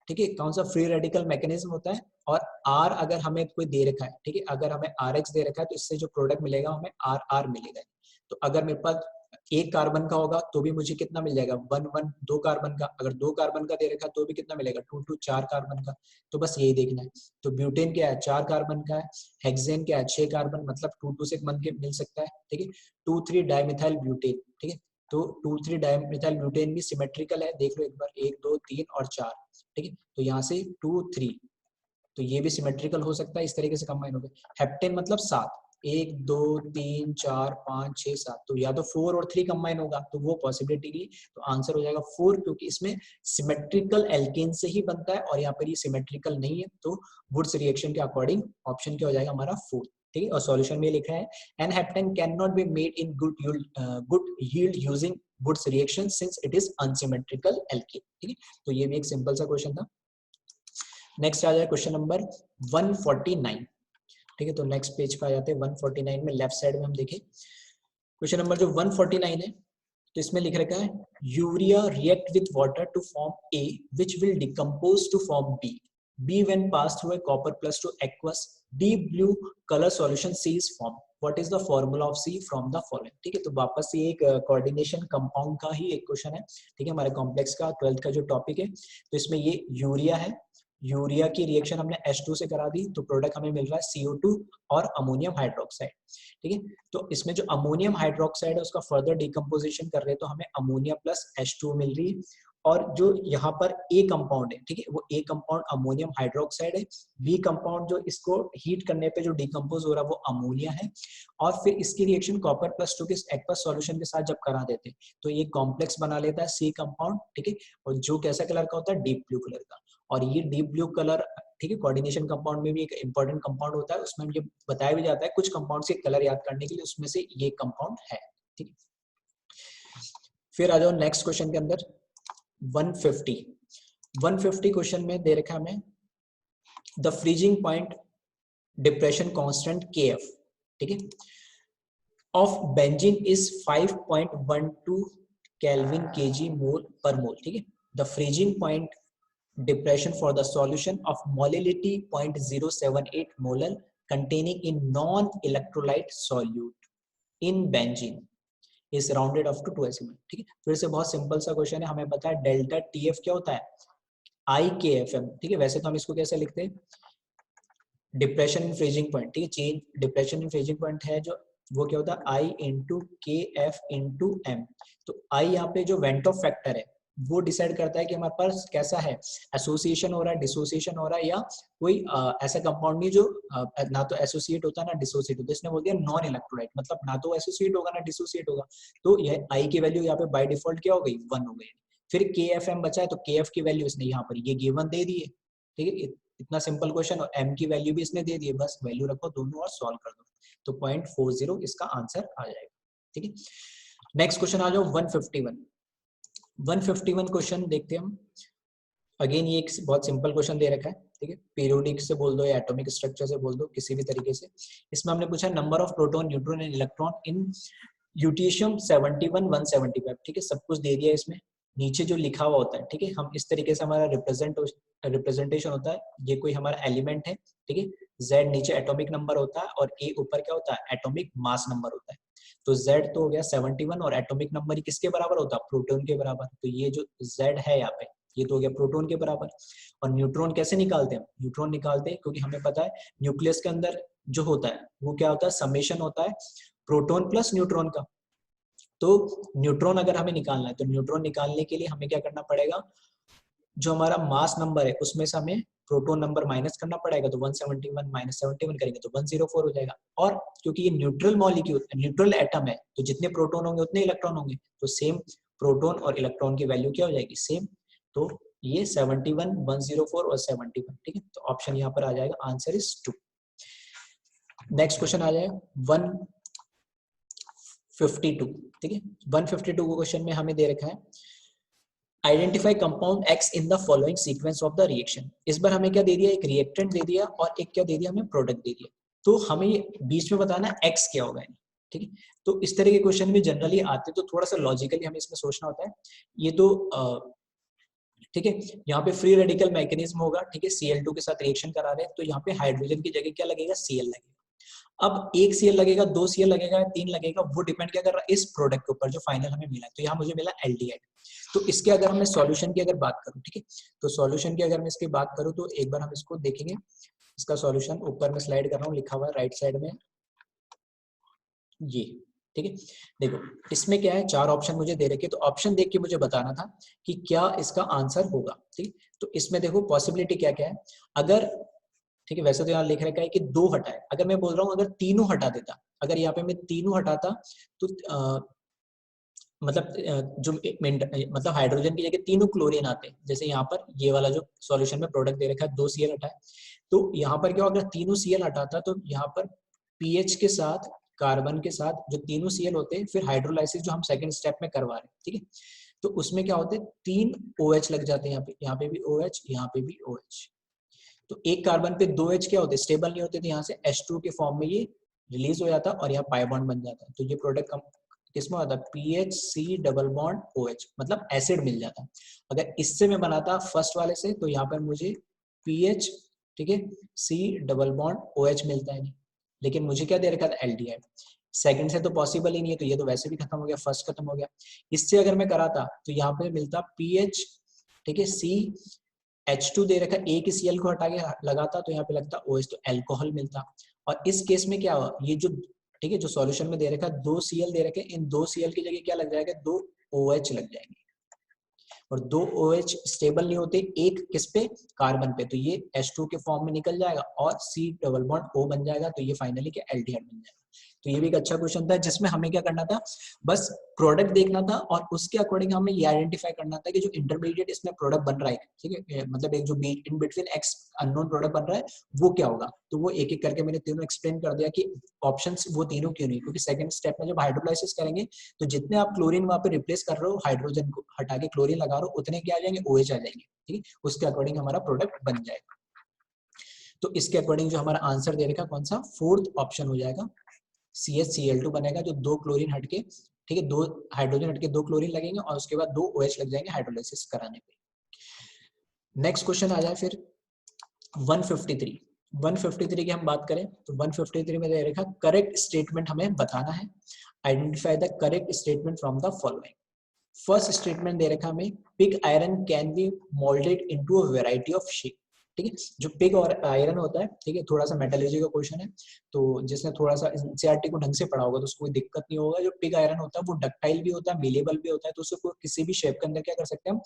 ठीक है कौन सा फ्री रेडिकल मैकेनिज्म होता है और आर अगर हमें कोई दे रखा है, ठीक है अगर हमें आर एक्स दे रखा है तो इससे जो प्रोडक्ट मिलेगा हमें आर आर मिलेगा। तो अगर मेरे पास एक कार्बन का होगा तो भी मुझे कितना मिल जाएगा 1 1 2 कार्बन का, अगर 2 कार्बन का दे रखा है तो भी कितना मिलेगा 2 2 4 कार्बन का। तो बस यही देखना है। तो ब्यूटेन क्या है 4 कार्बन का है, हेक्सेन क्या है 6 कार्बन, मतलब 2 2 से मिल सकता है, ठीक है 2 3 डाइमिथाइल ब्यूटेन, ठीक है तो 2 3 डाइमिथाइल ब्यूटेन भी सिमेट्रिकल है, देख लो एक बार 1 2 3 और 4, ठीक है तो यहाँ से 2 3 तो ये भी सिमेट्रिकल हो सकता है, इस तरीके से कंबाइन हो गए। हेप्टेन मतलब 7, 1 2 3 4 5 6 7, तो या तो 4 और 3 कंबाइन होगा तो वो पॉसिबिलिटी की, तो आंसर हो जाएगा 4 क्योंकि इसमें सिमेट्रिकल एल्केन से ही बनता है और यहाँ पर ये सिमेट्रिकल नहीं है। तो वुड्स रिएक्शन के अकॉर्डिंग ऑप्शन क्या हो जाएगा हमारा 4, ठीक है। और सॉल्यूशन में लिखा है n heptane can not be made in good yield using Wurtz reaction since it is unsymmetrical alkane, ठीक है तो ये भी एक सिंपल सा क्वेश्चन था। नेक्स्ट आ जाए क्वेश्चन नंबर 149, ठीक है तो नेक्स्ट पेज पे आ जाते हैं 149 में। लेफ्ट साइड में हम देखें क्वेश्चन नंबर जो 149 है तो इसमें लिख रखा है urea react with water to form A which will decompose to form B, B when pass through a copper plus two aqueous deep blue colour solution C is form, what is the formula of C from the following, ठीक है तो वापस ये एक coordination compound का ही एक question है, ठीक है हमारे कॉम्प्लेक्स का 12th का जो टॉपिक है। तो इसमें ये यूरिया है, यूरिया की रिएक्शन हमने H2 से करा दी तो प्रोडक्ट हमें मिल रहा है CO2 और अमोनियम हाइड्रोक्साइड, ठीक है तो इसमें जो अमोनियम हाइड्रोक्साइड है उसका फर्दर डिकम्पोजिशन कर रहे हैं तो हमें अमोनिया प्लस H2 मिल रही है। और जो यहाँ पर ए कंपाउंड है, ठीक है वो ए कंपाउंड अमोनियम हाइड्रोक्साइड है, बी कंपाउंड जो इसको हीट करने पे जो डिकम्पोज हो रहा है वो अमोनिया है, और फिर इसकी रिएक्शन कॉपर प्लस 2 के एक्वस सॉल्यूशन के साथ जब करा देते हैं तो ये कॉम्प्लेक्स बना लेता है सी कंपाउंड, ठीक है और जो कैसा कलर का होता है डीप ब्लू कलर का। और ये डीप ब्लू कलर, ठीक है कोऑर्डिनेशन कंपाउंड में भी एक इंपॉर्टेंट कंपाउंड होता है, उसमें ये बताया भी जाता है कुछ कंपाउंड्स के कलर याद करने के लिए, उसमें से ये कंपाउंड है, ठीक है। फिर आ जाओ नेक्स्ट क्वेश्चन के अंदर 150 क्वेश्चन में दे रखा है हमें the freezing point depression constant KF, ठीक है of benzene is 5.12 kelvin kg मोल पर मोल, ठीक है the freezing point depression for the solution of molality 0.078 molar containing in non-electrolyte solute in benzene is rounded off to 2 decimal, ठीक है फिर से बहुत सिंपल सा क्वेश्चन है। हमें पता है डेल्टा TF क्या होता है IKFM, ठीक है वैसे तो हम इसको कैसे लिखते हैं डिप्रेशन इन फ्रीजिंग पॉइंट, ठीक है change depression in freezing point है जो वो क्या होता है I into KF into M। तो I यहाँ पे जो वेंट ऑफ फैक्टर है वो डिसाइड करता है कि हमारे पास कैसा है एसोसिएशन हो रहा है डिसोसिएशन हो रहा है या कोई ऐसा कंपाउंड नहीं जो ना तो एसोसिएट होता है ना डिसोसिएट होता है। इसने बोल दिया नॉन इलेक्ट्रोलाइट मतलब ना तो एसोसिएट होगा ना डिसोसिएट होगा, तो यह आई की वैल्यू यहाँ पे बाय डिफॉल्ट क्या हो गई 1 हो गई। फिर KFM बचा है तो KF की वैल्यू इसने यहाँ पर ये गिवन दे दी है, ठीक है इतना सिंपल क्वेश्चन, और M की वैल्यू भी इसने दे दी है, बस वैल्यू रखो दोनों और सॉल्व कर दो तो 0.40 इसका आंसर आ जाएगा, ठीक है। नेक्स्ट क्वेश्चन आ जाओ 151 क्वेश्चन देखते हैं हम। अगेन ये एक बहुत सिंपल क्वेश्चन दे रखा है, ठीक है पीरियोडिक से बोल दो या एटॉमिक स्ट्रक्चर से बोल दो किसी भी तरीके से। इसमें हमने पूछा number of proton neutron and electron in lutetium 71 175, ठीक है सब कुछ दे दिया इसमें, नीचे जो लिखा हुआ होता है, ठीक है हम इस तरीके से हमारा रिप्रेजेंटेशन होता है, ये कोई हमारा एलिमेंट है, ठीक है Z नीचे एटॉमिक नंबर होता है और A ऊपर क्या होता है एटॉमिक मास नंबर होता है। तो Z तो हो गया 71 और एटॉमिक नंबर ही किसके बराबर होता है प्रोटॉन के बराबर, तो ये जो Z है यहाँ पे ये तो हो गया प्रोटॉन के बराबर। और न्यूट्रॉन कैसे निकालते हैं, न्यूट्रॉन निकालते हैं क्योंकि हमें पता है न्यूक्लियस के अंदर जो होता है वो क्या होता है समेशन होता है प्रोटॉन प्लस न्यूट्रॉन का। तो न्यूट्रॉन अगर हमें निकालना है तो न्यूट्रॉन निकालने के लिए हमें क्या करना पड़ेगा, जो हमारा मास नंबर है उसमें से हमें प्रोटॉन नंबर माइनस करना पड़ेगा, तो 171 माइनस 71 करेंगे तो 104 हो जाएगा। और क्योंकि ये न्यूट्रल मॉलिक्यूल न्यूट्रल एटम है तो जितने प्रोटॉन होंगे उतने इलेक्ट्रॉन होंगे, तो सेम प्रोटॉन और इलेक्ट्रॉन की वैल्यू क्या हो जाएगी सेम, तो ये 71 104 और 71, ठीक है तो ऑप्शन यहाँ पर आ जाएगा आंसर इज 2। नेक्स्ट क्वेश्चन आ जाएगा 152, ठीक है 152 क्वेश्चन में हमें दे रखा है identify compound x in the following sequence of the reaction. इस बार हमें क्या दे दिया, एक रिएक्टेंट दे दिया और एक क्या दे दिया, हमें प्रोडक्ट दे दिया। तो हमें बीच में बताना एक्स क्या होगा, ठीक है। तो इस तरह के क्वेश्चन भी जनरली आते हैं, तो थोड़ा सा लॉजिकली हमें इसमें सोचना होता है। ये तो ठीक है, यहाँ पे फ्री रेडिकल मैकेनिज्म होगा, ठीक है, Cl2 के साथ रिएक्शन करा रहे हैं, तो यहाँ पे हाइड्रोजन की जगह क्या लगेगा, Cl लगेगा। अब एक Cl लगेगा, 2 Cl लगेगा, 3 लगेगा, वो डिपेंड क्या कर रहा है, इस प्रोडक्ट के ऊपर जो फाइनल हमें मिला। तो यहाँ मुझे मिला एल्डिहाइड। तो इसके अगर मैं सॉल्यूशन की अगर बात करूँ, ठीक है, तो सॉल्यूशन की अगर मैं इसकी बात करूँ तो एक बार हम इसको देखेंगे। इसका सॉल्यूशन ऊपर में स्लाइड कर रहा हूँ, लिखा हुआ है राइट साइड में ये, ठीक है। देखो इसमें क्या है, 4 ऑप्शन मुझे दे रखे, तो ऑप्शन देख के मुझे बताना था कि क्या इसका आंसर होगा, ठीक। तो इसमें देखो पॉसिबिलिटी क्या क्या है, अगर ठीक है, वैसे तो यहाँ लिख रखा है कि 2 हटाए, अगर मैं बोल रहा हूँ अगर तीनों हटा देता, अगर यहाँ पे मैं तीनों हटाता तो मतलब जो मतलब हाइड्रोजन की जगह तीनों क्लोरीन आते, जैसे यहाँ पर ये वाला जो सॉल्यूशन में प्रोडक्ट दे रखा है 2 Cl हटाए, तो यहाँ पर क्या होगा, अगर तीनों Cl हटाता तो यहाँ पर पीएच के साथ कार्बन के साथ जो तीनों Cl होते हैं, फिर हाइड्रोलाइसिस जो हम सेकंड स्टेप में करवा रहे हैं, ठीक है, तो उसमें क्या होते हैं 3 OH लग जाते हैं, यहाँ पे भी OH, यहाँ पे भी OH। तो एक कार्बन पे 2 H क्या होते, स्टेबल नहीं होते, तो यहाँ से H2 के फॉर्म में ये रिलीज हो जाता और यहाँ पाई बॉन्ड बन जाता। तो ये प्रोडक्ट किसमें होता, PHC डबल बॉन्ड OH, मतलब एसिड मिल जाता। अगर इससे मैं बनाता फर्स्ट वाले से, तो यहाँ पर मुझे PH, ठीक है, C डबल बॉन्ड OH मिलता है नहीं, लेकिन मुझे क्या दे रखा था, एल्डिहाइड। सेकंड से तो पॉसिबल ही नहीं है, तो ये तो वैसे भी खत्म हो गया, फर्स्ट खत्म हो गया। इससे अगर मैं कराता तो यहाँ पे मिलता PH, ठीक है, C H2 दे रखा, एक Cl को हटा के लगाता तो यहाँ पे लगता OH, तो अल्कोहल मिलता। और इस केस में क्या हुआ, ये जो ठीक है जो सॉल्यूशन में दे रखा 2 Cl दे रखे, इन 2 Cl की जगह क्या लग जाएगा, 2 OH लग जाएंगे, और 2 OH स्टेबल नहीं होते एक किस पे, कार्बन पे, तो ये H2 के फॉर्म में निकल जाएगा और C डबल बॉन्ड O बन जाएगा, तो ये फाइनली क्या, एल्डिहाइड बन जाएगा। तो ये भी एक अच्छा क्वेश्चन था, जिसमें हमें क्या करना था, बस प्रोडक्ट देखना था और उसके अकॉर्डिंग हमें ये आइडेंटिफाई करना था कि जो इंटरमीडिएट इसमें प्रोडक्ट बन रहा है, ठीक है, मतलब एक जो in between x unknown product बन रहा है वो क्या होगा। तो वो एक एक करके मैंने तीनों एक्सप्लेन कर दिया कि ऑप्शंस वो तीनों क्यों नहीं, क्योंकि सेकंड स्टेप में जब हाइड्रोलाइसिस करेंगे तो जितने आप क्लोरीन वहां पे रिप्लेस कर रहे हो, हाइड्रोजन को हटा के क्लोरीन लगा रहे हो, उतने क्या आ जाएंगे, OH आ जाएंगे, ठीक है, उसके अकॉर्डिंग हमारा प्रोडक्ट बन जाएगा। तो इसके अकॉर्डिंग जो हमारा आंसर दे रखा कौन सा, फोर्थ ऑप्शन हो जाएगा, CH बनेगा, जो 2 क्लोरीन हटके, ठीक है, 2 हाइड्रोजन हटके 2 क्लोरीन लगेंगे और उसके बाद 2 OH लग जाएंगे हाइड्रोलाइसिस कराने पे। नेक्स्ट क्वेश्चन आ जाए फिर 153 की हम बात करें तो 153 में दे रखा करेक्ट स्टेटमेंट हमें बताना है। Identify the correct statement from the following. First statement दे रखा हमें, pig iron can be moulded into a variety of shape, ठीक है। जो पिग और आयरन होता है, ठीक है, थोड़ा सा मेटलर्जी का क्वेश्चन है, तो जिसने थोड़ा सा एनसीईआरटी को ढंग से पढ़ा होगा तो उसको कोई दिक्कत नहीं होगा। जो पिग आयरन होता है वो डक्टाइल भी होता है, मेलेबल भी होता है, तो उसको किसी भी शेप के अंदर क्या कर सकते हैं,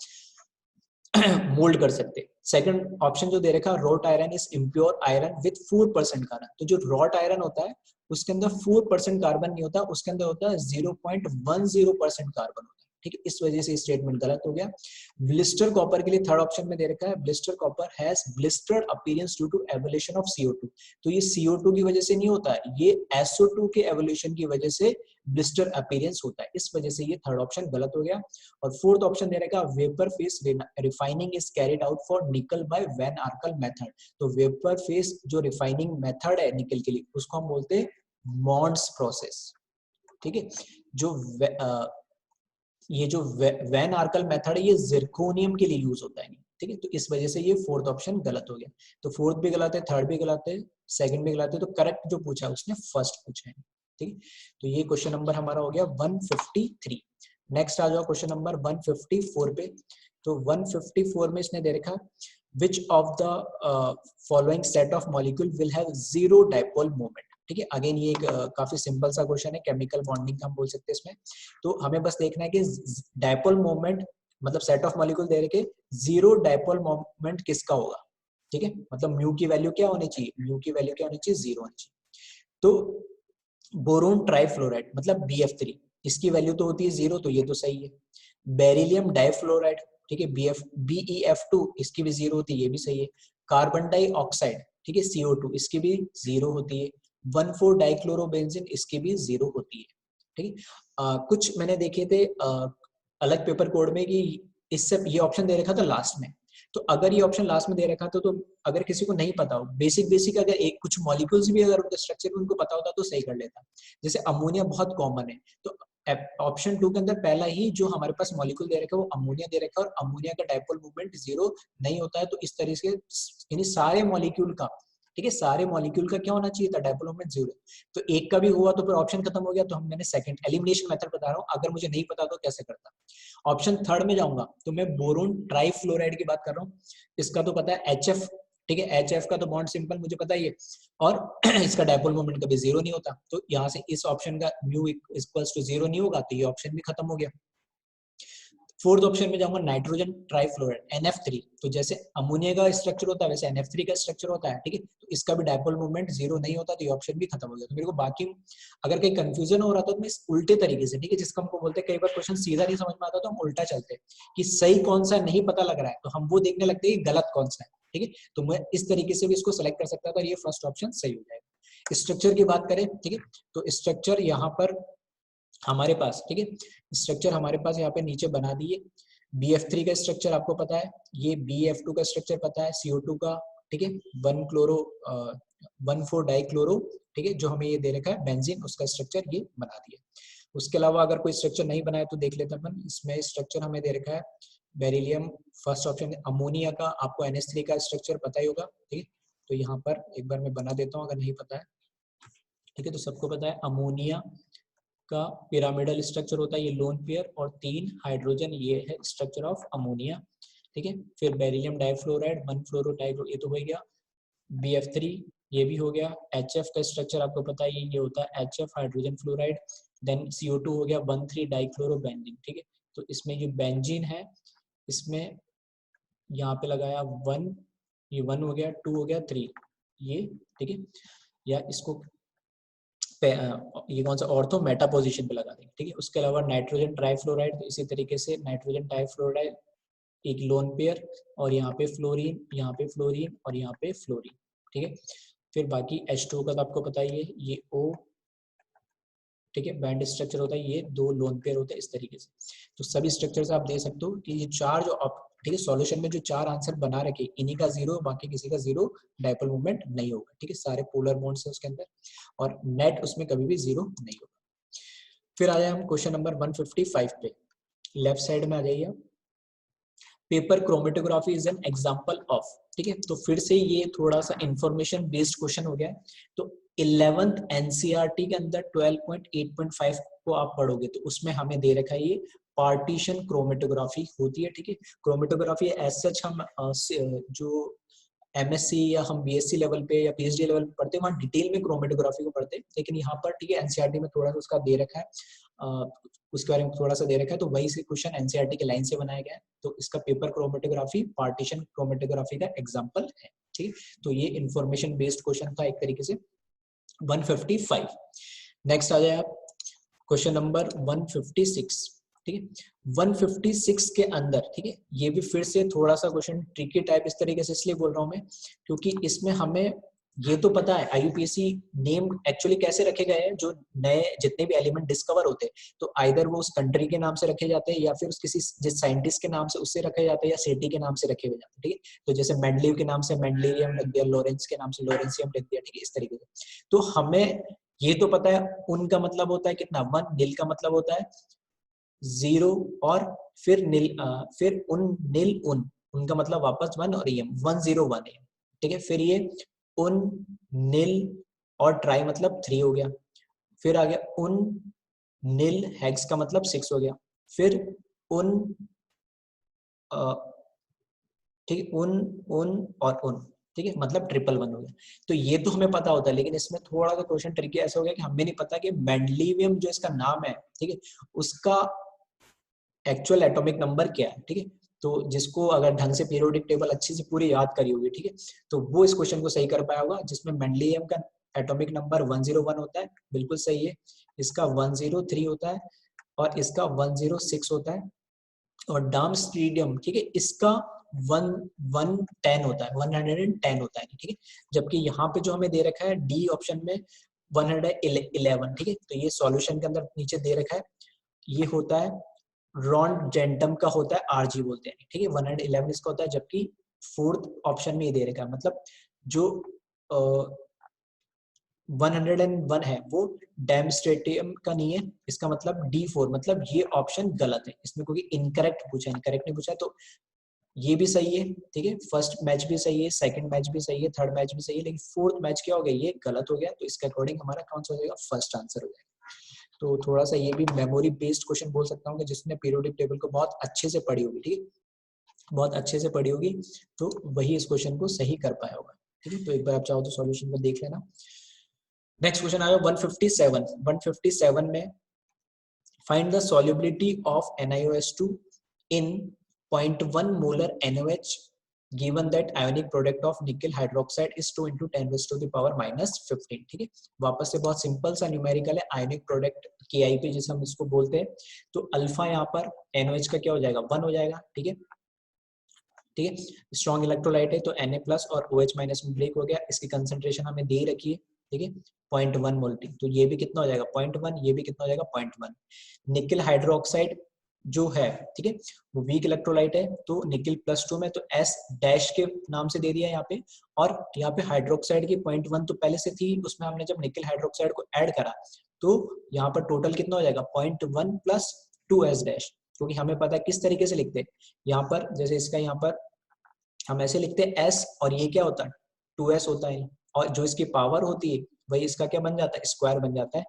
मोल्ड कर सकते हैं। सेकंड ऑप्शन जो दे रखा, wrought iron is impure iron with 4% carbon. तो जो रॉट आयरन होता है उसके अंदर 4% कार्बन नहीं होता, उसके अंदर होता है 0.10% कार्बन होता है, ठीक है, इस वजह से स्टेटमेंट गलत हो गया। ब्लिस्टर कॉपर के लिए थर्ड ऑप्शन में दे रखा है, blister copper has blistered appearance due to evolution of CO2। तो ये CO2 की वजह से नहीं होता है, ये SO2 के एवोल्यूशन की वजह से ब्लिस्टर अपीयरेंस होता है, इस वजह से ये थर्ड ऑप्शन गलत हो गया। और फोर्थ ऑप्शन दे रखा, vapour face refining is carried out for निकल बाय वैन आर्कल मेथड। तो वेपर फेस जो रिफाइनिंग मेथड है निकल के लिए, उसको हम बोलते हैं मॉन्ड्स प्रोसेस, ठीक है। जो ये जो वैन आर्कल मेथड है ये जिरकोनियम के लिए यूज होता है, ठीक है, तो इस वजह से ये फोर्थ ऑप्शन गलत हो गया। तो फोर्थ भी गलत है, थर्ड भी गलत है, सेकंड भी गलत है, तो करेक्ट जो पूछा उसने फर्स्ट पूछा है, ठीक है। तो ये क्वेश्चन नंबर हमारा हो गया 153। नेक्स्ट आ जाओ क्वेश्चन नंबर 154 पे। तो 154 में इसने दे रखा, which of the following set of molecule will have zero dipole moment, ठीक है। अगेन ये एक काफी सिंपल सा क्वेश्चन है, केमिकल बॉन्डिंग का हम बोल सकते हैं इसमें। तो हमें बस देखना है कि डायपोल मोमेंट मतलब सेट ऑफ मॉलिक्यूल दे रखे, जीरो डायपोल मोमेंट किसका होगा, ठीक है, मतलब म्यू की वैल्यू क्या होनी चाहिए, म्यू की वैल्यू क्या होनी चाहिए, 0 होनी चाहिए। तो बोरोन ट्राइफ्लोराइड मतलब BF3, इसकी वैल्यू तो होती है 0, तो ये तो सही है। बेरिलियम डाइफ्लोराइड, ठीक है, BeF2, इसकी भी 0 होती है, ये भी सही है। कार्बन डाइऑक्साइड, ठीक है, CO2, इसकी भी 0 होती है। 1,4 डाइक्लोरोबेंजीन, इसकी भी 0 होती है, ठीक है। कुछ मैंने देखे थे अलग पेपर कोड में कि इससे ये ऑप्शन दे रखा था लास्ट में, तो अगर ये ऑप्शन लास्ट में दे रखा था तो अगर किसी को नहीं पता हो बेसिक अगर एक कुछ मॉलिक्यूल्स भी अगर उनके स्ट्रक्चर उनको पता होता तो सही कर लेता। जैसे अमोनिया बहुत कॉमन है, तो ऑप्शन 2 के अंदर पहला ही जो हमारे पास मॉलिक्यूल दे रखा है वो अमोनिया दे रखा है, और अमोनिया का डायपोल मूवमेंट 0 नहीं होता है। तो इस तरीके से यानी सारे मॉलिक्यूल का, ठीक है, सारे मॉलिक्यूल का क्या होना चाहिए था, डायपोल मूवमेंट 0। तो एक का भी हुआ तो फिर ऑप्शन खत्म हो गया। तो मैंने सेकंड एलिमिनेशन मेथड बता रहा हूँ, अगर मुझे नहीं पता तो कैसे करता। ऑप्शन थर्ड में जाऊंगा तो मैं बोरोन ट्राइफ्लोराइड की बात कर रहा हूँ। इसका तो पता है HF, ठीक है, HF का तो बॉन्ड सिंपल मुझे पता ही है, और इसका डायपोल मोमेंट कभी 0 नहीं होता। तो यहाँ से इस ऑप्शन का म्यू इक्वल्स टू 0 नहीं होगा, तो ये ऑप्शन भी खत्म हो गया। फोर्थ ऑप्शन में जाऊंगा नाइट्रोजन ट्राइफ्लोराइड NF3। तो जैसे अमोनिया का स्ट्रक्चर होता है वैसे NF3 का स्ट्रक्चर होता है, ठीक है, तो इसका भी डायपोल मूवमेंट 0 नहीं होता, तो ये ऑप्शन भी खत्म हो गया। तो मेरे को बाकी अगर कहीं कंफ्यूजन हो रहा था तो मैं इस उल्टे तरीके से, ठीक है, जिसको हमको बोलते हैं कई बार क्वेश्चन सीधा नहीं समझ में आता तो हम उल्टा चलते हैं कि सही कौन सा नहीं पता लग रहा है, तो हम वो देखने लगते हैं कि गलत कौन सा है, ठीक है। तो मैं इस तरीके से भी इसको सेलेक्ट कर सकता था, ये फर्स्ट ऑप्शन सही हो जाएगा। स्ट्रक्चर की बात करें, ठीक है, तो स्ट्रक्चर यहाँ पर हमारे पास, ठीक है, स्ट्रक्चर हमारे पास यहाँ पे नीचे बना दिए। BF3 का स्ट्रक्चर आपको पता है, ये BF2 का स्ट्रक्चर पता है, CO2 का, ठीक है, 1,4 डाइक्लोरो, ठीक है, जो हमें ये दे रखा है बेंजीन, उसका स्ट्रक्चर ये बना दिया। उसके अलावा अगर कोई स्ट्रक्चर नहीं बनाया तो देख लेते अपन। इसमें स्ट्रक्चर हमें दे रखा है बेरिलियम, फर्स्ट ऑप्शन अमोनिया का, आपको NH3 का स्ट्रक्चर पता ही होगा, ठीक है। तो यहाँ पर एक बार मैं बना देता हूँ अगर नहीं पता है, ठीक है। तो सबको पता है अमोनिया का पिरामिडल स्ट्रक्चर होता है, ये लोन पेयर और 3 हाइड्रोजन, ये है स्ट्रक्चर ऑफ अमोनिया, ठीक है। फिर बेरिलियम डाइफ्लोराइड 1,4 डाइक्लोरो, ये तो हो गया। BF3 ये भी हो गया। HF का स्ट्रक्चर आपको पता है, ये होता है HF hydrogen fluoride. Then CO2 हो गया 1,3 डाइक्लोरो बेंजीन, ठीक है। तो इसमें जो बेंजीन है, इसमें यहाँ पे लगाया 1, ये 1 हो गया, 2 हो गया, 3 ये, ठीक है। या इसको ये कौन सा ऑर्थो मेटा पोजीशन पे लगा देंगे, ठीक है। उसके अलावा नाइट्रोजन ट्राइफ्लोराइड, तो इसी तरीके से नाइट्रोजन ट्राइफ्लोराइड एक लोन पेयर, और यहाँ पे फ्लोरीन, यहाँ पे फ्लोरीन और यहाँ पे फ्लोरीन, ठीक है। फिर बाकी H2 का तो आपको पता ही है, ये O, ठीक है, बैंड स्ट्रक्चर होता है, ये 2 लोन पेयर होते हैं इस तरीके से। तो सभी स्ट्रक्चर से आप दे सकते हो कि ये 4 जो आप, ठीक है, सॉल्यूशन में जो 4 आंसर बना रखे, इन्हीं का 0, बाकी किसी का 0 डायपोल मूवमेंट नहीं होगा, ठीक है। सारे पोलर बॉन्ड्स है उसके अंदर, और नेट उसमें कभी भी 0 नहीं होगा। फिर आ जाए हम क्वेश्चन नंबर 155 पे, लेफ्ट साइड में आ जाइए आप। Paper chromatography is an example of, ठीक है। तो फिर से ये थोड़ा सा इंफॉर्मेशन बेस्ड क्वेश्चन हो गया है। तो 11th NCERT के अंदर 12.8.5 को आप पढ़ोगे तो उसमें हमें दे रखा है ये पार्टीशन क्रोमेटोग्राफी होती है, ठीक है। क्रोमेटोग्राफी एज सच हम जो MSc या हम BSc लेवल पे या PhD लेवल पे पढ़ते हैं वहाँ डिटेल में क्रोमेटोग्राफी को पढ़ते हैं, लेकिन यहाँ पर, ठीक है, NCERT में थोड़ा सा उसका दे रखा है, उसके बारे में थोड़ा सा दे रखा है, तो वही से क्वेश्चन NCERT के लाइन से बनाया गया है। तो इसका पेपर क्रोमेटोग्राफी पार्टीशन क्रोमेटोग्राफी का एग्जाम्पल है, ठीक। तो ये इंफॉर्मेशन बेस्ड क्वेश्चन था एक तरीके से 155। नेक्स्ट आ जाए आप क्वेश्चन नंबर 156, ठीक है। 156 के अंदर, ठीक है, ये भी फिर से थोड़ा सा क्वेश्चन ट्रिकी टाइप इस तरीके से इसलिए बोल रहा हूँ मैं क्योंकि इसमें हमें ये तो पता है IUPAC नेम एक्चुअली कैसे रखे गए हैं, जो नए जितने भी एलिमेंट डिस्कवर होते हैं तो आइदर वो उस कंट्री के नाम से रखे जाते हैं या फिर उस किसी जिस साइंटिस्ट के नाम से उससे रखे जाते हैं या सेटी के नाम से रखे हुए जाते हैं, ठीक है। तो जैसे मेंडलीव के नाम से मेंडलेरियम रख दिया, लॉरेंस के नाम से लॉरेंसियम रख दिया, ठीक है, इस तरीके से। तो हमें ये तो पता है उनका मतलब होता है कितना 1, नील का मतलब होता है 0, और फिर नील फिर नील उनका मतलब वापस 1 और एम 101 है, ठीक है। फिर ये उन नील और ट्राई मतलब 3 हो गया। फिर आ गया उन नील हेक्स का मतलब 6 हो गया। फिर उन ठीक है, उन और ठीक है, मतलब 111 हो गया। तो ये तो हमें पता होता है, लेकिन इसमें थोड़ा सा क्वेश्चन ट्रिकी ऐसा हो गया कि हमें नहीं पता कि मेंडलीवियम जो इसका नाम है, ठीक है, उसका एक्चुअल एटॉमिक नंबर क्या है, ठीक है। तो जिसको अगर ढंग से पीरियोडिक टेबल अच्छी से पूरी याद करी होगी, ठीक है, तो वो इस क्वेश्चन को सही कर पाया होगा, जिसमें मेंडलीवियम का एटॉमिक नंबर 101 होता है, बिल्कुल सही है। इसका 103 होता है और इसका 106 होता है, और डार्मस्ट्रीडियम, ठीक है, इसका 110 होता है, 110 होता है, ठीक है। जबकि यहाँ पे जो हमें दे रखा है डी ऑप्शन में 111, ठीक है। तो ये सॉल्यूशन के अंदर नीचे दे रखा है, ये होता है रॉन जेंटम का होता है आरजी बोलते हैं, ठीक है। 111 इसका होता है, जबकि फोर्थ ऑप्शन में ये दे रखा है, मतलब जो 101 है वो डेमस्ट्रेटियम का नहीं है, इसका मतलब D4, मतलब ये ऑप्शन गलत है इसमें, क्योंकि इनकरेक्ट पूछा, इनकरेक्ट नहीं पूछा। तो ये भी सही है, ठीक है, फर्स्ट मैच भी सही है, सेकंड मैच भी सही है, थर्ड मैच भी सही है, लेकिन फोर्थ मैच क्या हो गया, ये गलत हो गया। तो इसके अकॉर्डिंग हमारा कौन सा हो जाएगा, फर्स्ट आंसर हो जाएगा। तो थोड़ा सा ये भी मेमोरी बेस्ड क्वेश्चन बोल सकता हूँ कि जिसने पीरियोडिक टेबल को बहुत अच्छे से पढ़ी होगी, ठीक है, बहुत अच्छे से पढ़ी होगी, तो वही इस क्वेश्चन को सही कर पाया होगा, ठीक है। तो एक बार आप चाहो तो सॉल्यूशन को देख लेना। नेक्स्ट क्वेश्चन आया 157। 157 में find the solubility of NiOH2 in 0.1 molar NaOH given that ionic product of nickel hydroxide is 2 into 10 raised to the power -15, ठीक है। वापस से बहुत सिंपल सा न्यूमेरिकल है, आयनिक प्रोडक्ट KIP जिसे हम इसको बोलते हैं। तो अल्फा यहाँ पर NOH का क्या हो जाएगा, 1 हो जाएगा, ठीक है, ठीक है। स्ट्रॉन्ग इलेक्ट्रोलाइट है तो Na+ और OH- में ब्रेक हो गया, इसकी कंसंट्रेशन हमें दे रखी है, ठीक है, 0.1 मोल्टिंग। तो ये भी कितना हो जाएगा, 0.1, ये भी कितना हो जाएगा, 0.1। निकल हाइड्रोक्साइड जो है, ठीक है, वो वीक इलेक्ट्रोलाइट है, तो निकल +2 में, तो S डैश के नाम से दे दिया यहाँ पे। और यहाँ पे हाइड्रोक्साइड की 0.1 तो पहले से थी, उसमें हमने जब निकल हाइड्रोक्साइड को ऐड करा तो यहाँ पर टोटल कितना हो जाएगा, 0.1 + 2S डैश, क्योंकि हमें पता है किस तरीके से लिखते हैं। यहाँ पर जैसे इसका यहाँ पर हम ऐसे लिखते हैं S, और ये क्या होता है, 2S होता है, और जो इसकी पावर होती है वही इसका क्या बन जाता है, स्क्वायर बन जाता है,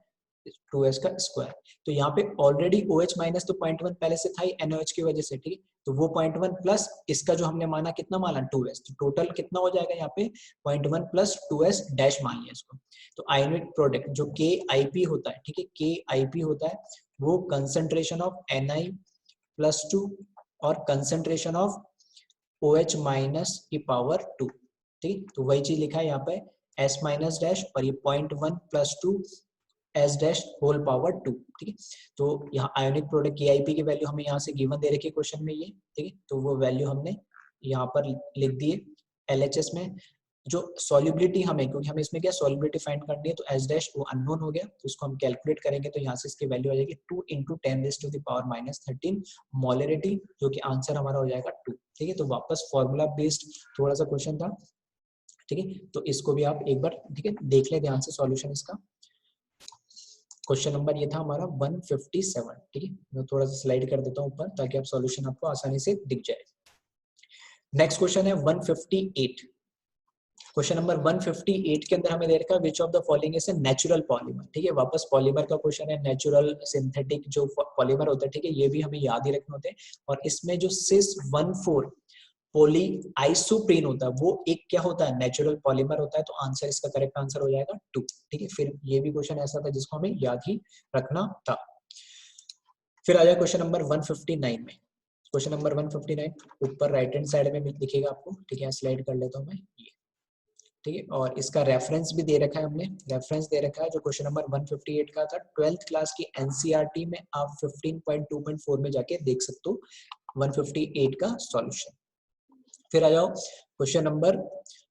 2S का स्क्वायर। तो यहाँ पे ऑलरेडी OH- तो 0.1 पहले से था ही NOH की वजह से, ठीक है। तो वो 0.1 प्लस इसका जो हमने माना कितना माना, 2S, तो टोटल कितना हो जाएगा यहाँ पे, 0.1 + 2S डैश मान लिया इसको। तो आयनिक प्रोडक्ट जो KIP होता है, ठीक है, KIP होता है, वो कंसंट्रेशन ऑफ Ni+2 और कंसंट्रेशन ऑफ OH- की पावर 2, ठीक। तो वही चीज लिखा है यहाँ पे, S- डैश, और ये 0.1 + 2 S डैश होल पावर 2, ठीक है। तो यहाँ आयोनिक प्रोडक्ट KIP की वैल्यू हमें यहाँ से गिवन दे रखी है क्वेश्चन में, ये, ठीक है। तो वो वैल्यू हमने यहाँ पर लिख दी है LHS में। जो सॉल्युबिलिटी हमें, क्योंकि हमें इसमें क्या सॉल्युबिलिटी फाइंड करनी है, तो S डैश वो अननोन हो गया, तो इसको हम कैलकुलेट करेंगे, तो यहाँ से इसकी वैल्यू आ जाएगी 2 × 10⁻⁻13 मोलरिटी, जो कि आंसर हमारा हो जाएगा 2, ठीक है। तो वापस फॉर्मूला बेस्ड थोड़ा सा क्वेश्चन था, ठीक है। तो इसको भी आप एक बार, ठीक है, देख ले ध्यान से सॉल्यूशन इसका। क्वेश्चन नंबर ये था हमारा 157, ठीक है। मैं थोड़ा सा स्लाइड कर देता हूँ ऊपर, ताकि आप सॉल्यूशन आपको आसानी से दिख जाए। नेक्स्ट क्वेश्चन है 158। क्वेश्चन नंबर 158 के अंदर हमें दे रखा है विच of the following is a natural polymer, ठीक है। वापस पॉलीमर का क्वेश्चन है, नेचुरल सिंथेटिक जो पॉलीमर होता है, ठीक है, ये भी हमें याद ही रखने होते हैं। और इसमें जो सिस 14 पॉली आइसोप्रेन होता है, वो एक क्या होता है, नेचुरल पॉलीमर होता है। तो आंसर, इसका करेक्ट आंसर हो जाएगा 2, ठीक है। फिर ये भी क्वेश्चन ऐसा था जिसको हमें याद ही रखना था। फिर आ जाए क्वेश्चन नंबर 159 में। क्वेश्चन नंबर 159 ऊपर राइट हैंड साइड में दिखेगा आपको, ठीक है, स्लाइड कर लेता हूँ मैं ये, ठीक है। और इसका रेफरेंस भी दे रखा है, हमने रेफरेंस दे रखा है जो क्वेश्चन नंबर 158 का था, 12th क्लास की NCERT में आप 15.2.4 में जाके देख सकते हो 158 का सॉल्यूशन। फिर आ जाओ क्वेश्चन नंबर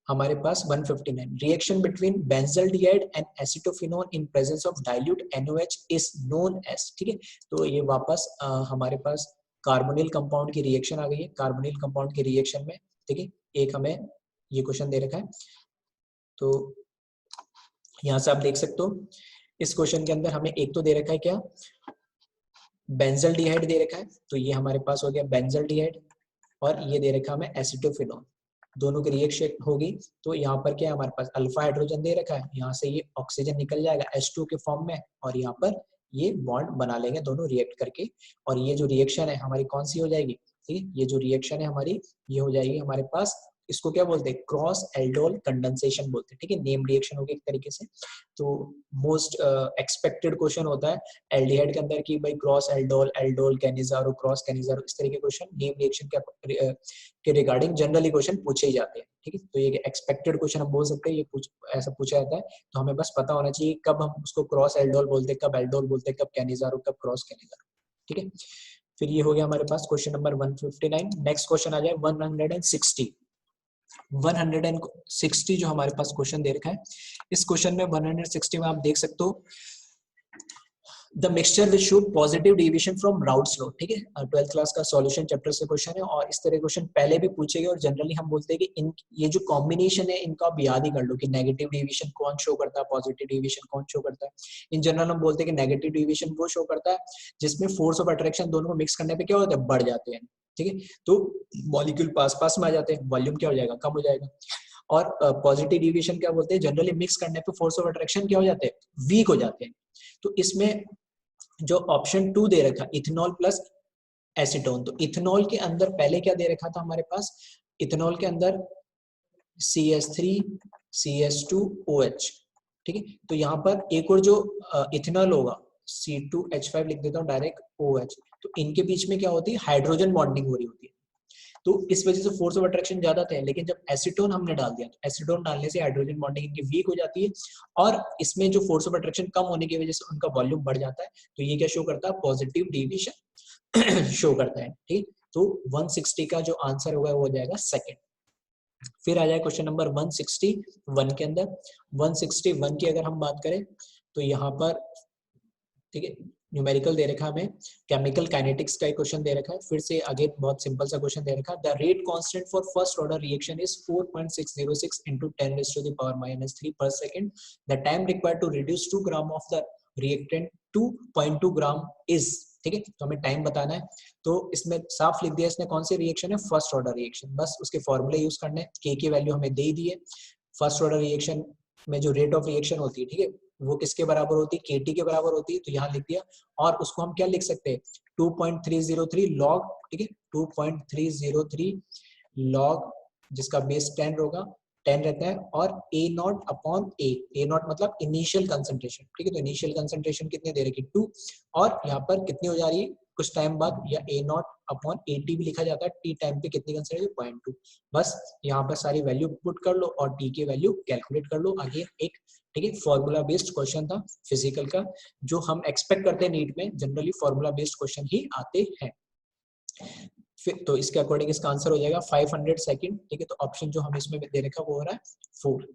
हमारे पास 159, reaction between benzaldehyde and acetophenone in presence of dilute NOH is known as, ठीक है। तो ये वापस हमारे पास कार्बोनिल कंपाउंड की रिएक्शन आ गई है। कार्बोनिल कंपाउंड की रिएक्शन में, ठीक है, एक हमें ये क्वेश्चन दे रखा है, तो यहाँ से आप देख सकते हो इस क्वेश्चन के अंदर हमें एक तो दे रखा है क्या, बेंजल्डिहाइड दे रखा है, तो ये हमारे पास हो गया बेंजल्डिहाइड, और ये दे रखा है हमें एसिटोफिनोन, दोनों की रिएक्शन होगी। तो यहाँ पर क्या है, हमारे पास अल्फा हाइड्रोजन दे रखा है, यहाँ से ये ऑक्सीजन निकल जाएगा H2 के फॉर्म में, और यहाँ पर ये बॉन्ड बना लेंगे दोनों रिएक्ट करके। और ये जो रिएक्शन है हमारी कौन सी हो जाएगी, ठीक है, ये जो रिएक्शन है हमारी ये हो जाएगी हमारे पास, इसको क्या बोलते हैं, क्रॉस एल्डोल कंडेंसेशन बोलते हैं, ठीक है, नेम रिएक्शन होगी एक तरीके से। तो मोस्ट एक्सपेक्टेड क्वेश्चन होता है एल्डिहाइड के अंदर कि भाई cross aldol, aldol Cannizzaro, cross Cannizzaro, इस तरीके के क्वेश्चन नेम रिएक्शन के रिगार्डिंग जनरली क्वेश्चन पूछे ही जाते हैं, ठीक है। तो ये एक्सपेक्टेड क्वेश्चन हम बोल सकते हैं, ये ऐसा पूछा जाता है। तो हमें बस पता होना चाहिए कब हम उसको क्रॉस एल्डोल बोलते हैं, कब एल्डोल बोलते हैं, कब कैनिजारो, कब क्रॉस कैनिजारो, ठीक है। फिर ये हो गया हमारे पास क्वेश्चन नंबर 159। नेक्स्ट क्वेश्चन आ जाए 160। 160 जो हमारे पास क्वेश्चन दे रखा है, इस क्वेश्चन में 160 में आप देख सकते हो the mixture which show positive deviation from Raoult's law, ठीक है, 12th क्लास का सॉल्यूशन चैप्टर से क्वेश्चन है और इस तरह क्वेश्चन पहले भी पूछे गए और जनरली हम बोलते हैं कि इन ये जो कॉम्बिनेशन है इनको आप याद ही कर लो कि नेगेटिव डेविएशन कौन शो करता है, पॉजिटिव डेविएशन कौन शो करता है। इन जनरल हम बोलते हैं कि नेगेटिव डेविएशन वो शो करता है जिसमें फोर्स ऑफ अट्रैक्शन दोनों को मिक्स करने पे क्या होता है, बढ़ जाते हैं, ठीक है, तो मॉलिक्यूल पास पास में आ जाते हैं, वॉल्यूम क्या हो जाएगा, कम हो जाएगा। और पॉजिटिव डेविएशन क्या बोलते हैं, जनरली मिक्स करने पे फोर्स ऑफ अट्रैक्शन क्या हो जाते हैं, वीक हो जाते हैं। तो इसमें जो ऑप्शन 2 दे रखा इथेनॉल प्लस एसीटोन, तो इथेनॉल के अंदर पहले क्या दे रखा था हमारे पास, इथेनॉल के अंदर CH3 CH2OH, ठीक है, तो यहाँ पर एक और जो इथेनॉल होगा C2H5 लिख देता हूँ डायरेक्ट OH, तो इनके बीच में क्या होती है, हाइड्रोजन बॉन्डिंग हो रही होती है, तो इस वजह से फोर्स ऑफ अट्रैक्शन ज्यादा थे। लेकिन जब एसीटोन हमने डाल दिया तो एसीटोन डालने से हाइड्रोजन बॉन्डिंग इनकी वीक हो जाती है और इसमें जो फोर्स ऑफ अट्रैक्शन कम होने की वजह से उनका वॉल्यूम बढ़ जाता है, तो ये क्या शो करता है, पॉजिटिव डेविएशन शो करता है, ठीक। तो 160 का जो आंसर होगा वो हो जाएगा सेकंड। फिर आ जाए क्वेश्चन नंबर 161 के अंदर। 161 की अगर हम बात करें तो यहाँ पर, ठीक है, न्यूमेरिकल दे रखा है हमें, केमिकल काइनेटिक्स का एक क्वेश्चन दे रखा है, फिर से आगे बहुत सिंपल सा क्वेश्चन दे रखा है। The rate constant for first order reaction is 4.606 into 10⁻³ per second. The time required to reduce 2 gram of the reactant to 0.2 gram is, ठीक है, तो हमें टाइम बताना है। तो इसमें साफ लिख दिया इसने कौन सी रिएक्शन है, फर्स्ट ऑर्डर रिएक्शन, बस उसके फॉर्मूले यूज करने, के की वैल्यू हमें दे ही दी है। फर्स्ट ऑर्डर रिएक्शन में जो रेट ऑफ रिएक्शन होती है, ठीक है, वो किसके बराबर होती है, KT के बराबर होती है, तो यहाँ लिख दिया। और उसको हम क्या लिख सकते हैं, 2.303 लॉग, ठीक है, 2.303 लॉग जिसका बेस 10 होगा, 10 रहता है, और A0 अपॉन A0 मतलब इनिशियल कंसंट्रेशन, ठीक है, तो इनिशियल कंसंट्रेशन कितने दे रखी 2, और यहाँ पर कितनी हो जा रही है कुछ टाइम बाद, या A0 अपॉन AT भी लिखा जाता है, T टाइम पे कितनी कंसंट्रेशन 0.2, बस यहाँ पर सारी वैल्यू पुट कर लो और T की वैल्यू कैलकुलेट कर लो। आगे एक, ठीक है, फॉर्मूला बेस्ड क्वेश्चन था फिजिकल का, जो हम एक्सपेक्ट करते हैं नीट में, जनरली फॉर्मूला बेस्ड क्वेश्चन ही आते हैं। फिर तो इसके अकॉर्डिंग इसका आंसर हो जाएगा 500 सेकंड, ठीक है, तो ऑप्शन जो हम इसमें दे रखा वो हो रहा है 4।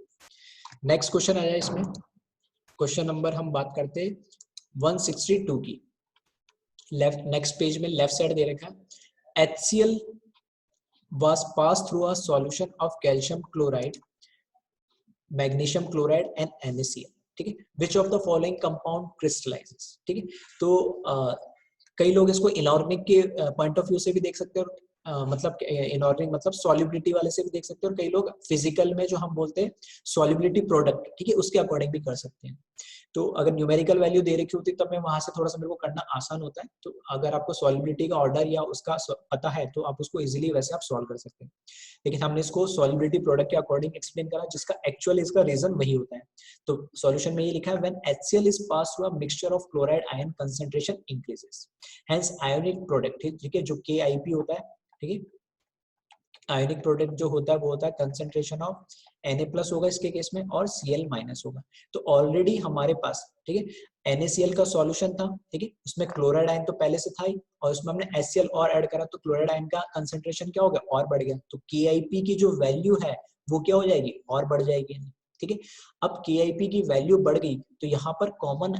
नेक्स्ट क्वेश्चन आया इसमें, क्वेश्चन नंबर हम बात करते हैं 162 की। लेफ्ट नेक्स्ट पेज में लेफ्ट साइड दे रखा है, HCl was passed through a solution of calcium chloride, magnesium chloride and NaCl, ठीक है, which of the following compound crystallizes, ठीक है, तो कई लोग इसको इनऑर्गेनिक के पॉइंट ऑफ व्यू से भी देख सकते हैं, और मतलब इनऑर्गेनिक मतलब सॉल्युबिलिटी वाले से भी देख सकते हैं, और कई लोग फिजिकल में जो हम बोलते हैं सॉल्युबिलिटी प्रोडक्ट, ठीक है, उसके अकॉर्डिंग भी कर सकते हैं। तो अगर न्यूमेरिकल वैल्यू दे रखी होती तब मैं वहां से थोड़ा सा मेरे को करना आसान होता है, तो अगर आपको सॉल्युबिलिटी का ऑर्डर या उसका पता है तो आप उसको इजीली वैसे आप सॉल्व कर सकते हैं, लेकिन हमने इसको सॉल्युबिलिटी प्रोडक्ट के अकॉर्डिंग एक्सप्लेन करा, जिसका एक्चुअल इसका रीजन वही होता है। तो सॉल्यूशन में ये लिखा है, when HCl is passed through a mixture of chloride ion concentration increases, hence ionic product, ठीक है, जो KIP होता है, ठीक है, आयनिक प्रोडक्ट जो होता है वो होता है कंसंट्रेशन ऑफ Na+ होगा इसके केस में, और Cl- होगा। तो ऑलरेडी हमारे पास, ठीक है, NaCl का सॉल्यूशन था, ठीक है, उसमें क्लोराइड आयन तो पहले से था ही, और उसमें हमने HCl और ऐड करा तो क्लोराइड आयन का कंसंट्रेशन क्या हो गया, और बढ़ गया, तो KIP की जो वैल्यू है वो क्या हो जाएगी, और बढ़ जाएगी, ठीक है। अब KIP की वैल्यू बढ़ गई तो यहाँ पर कॉमन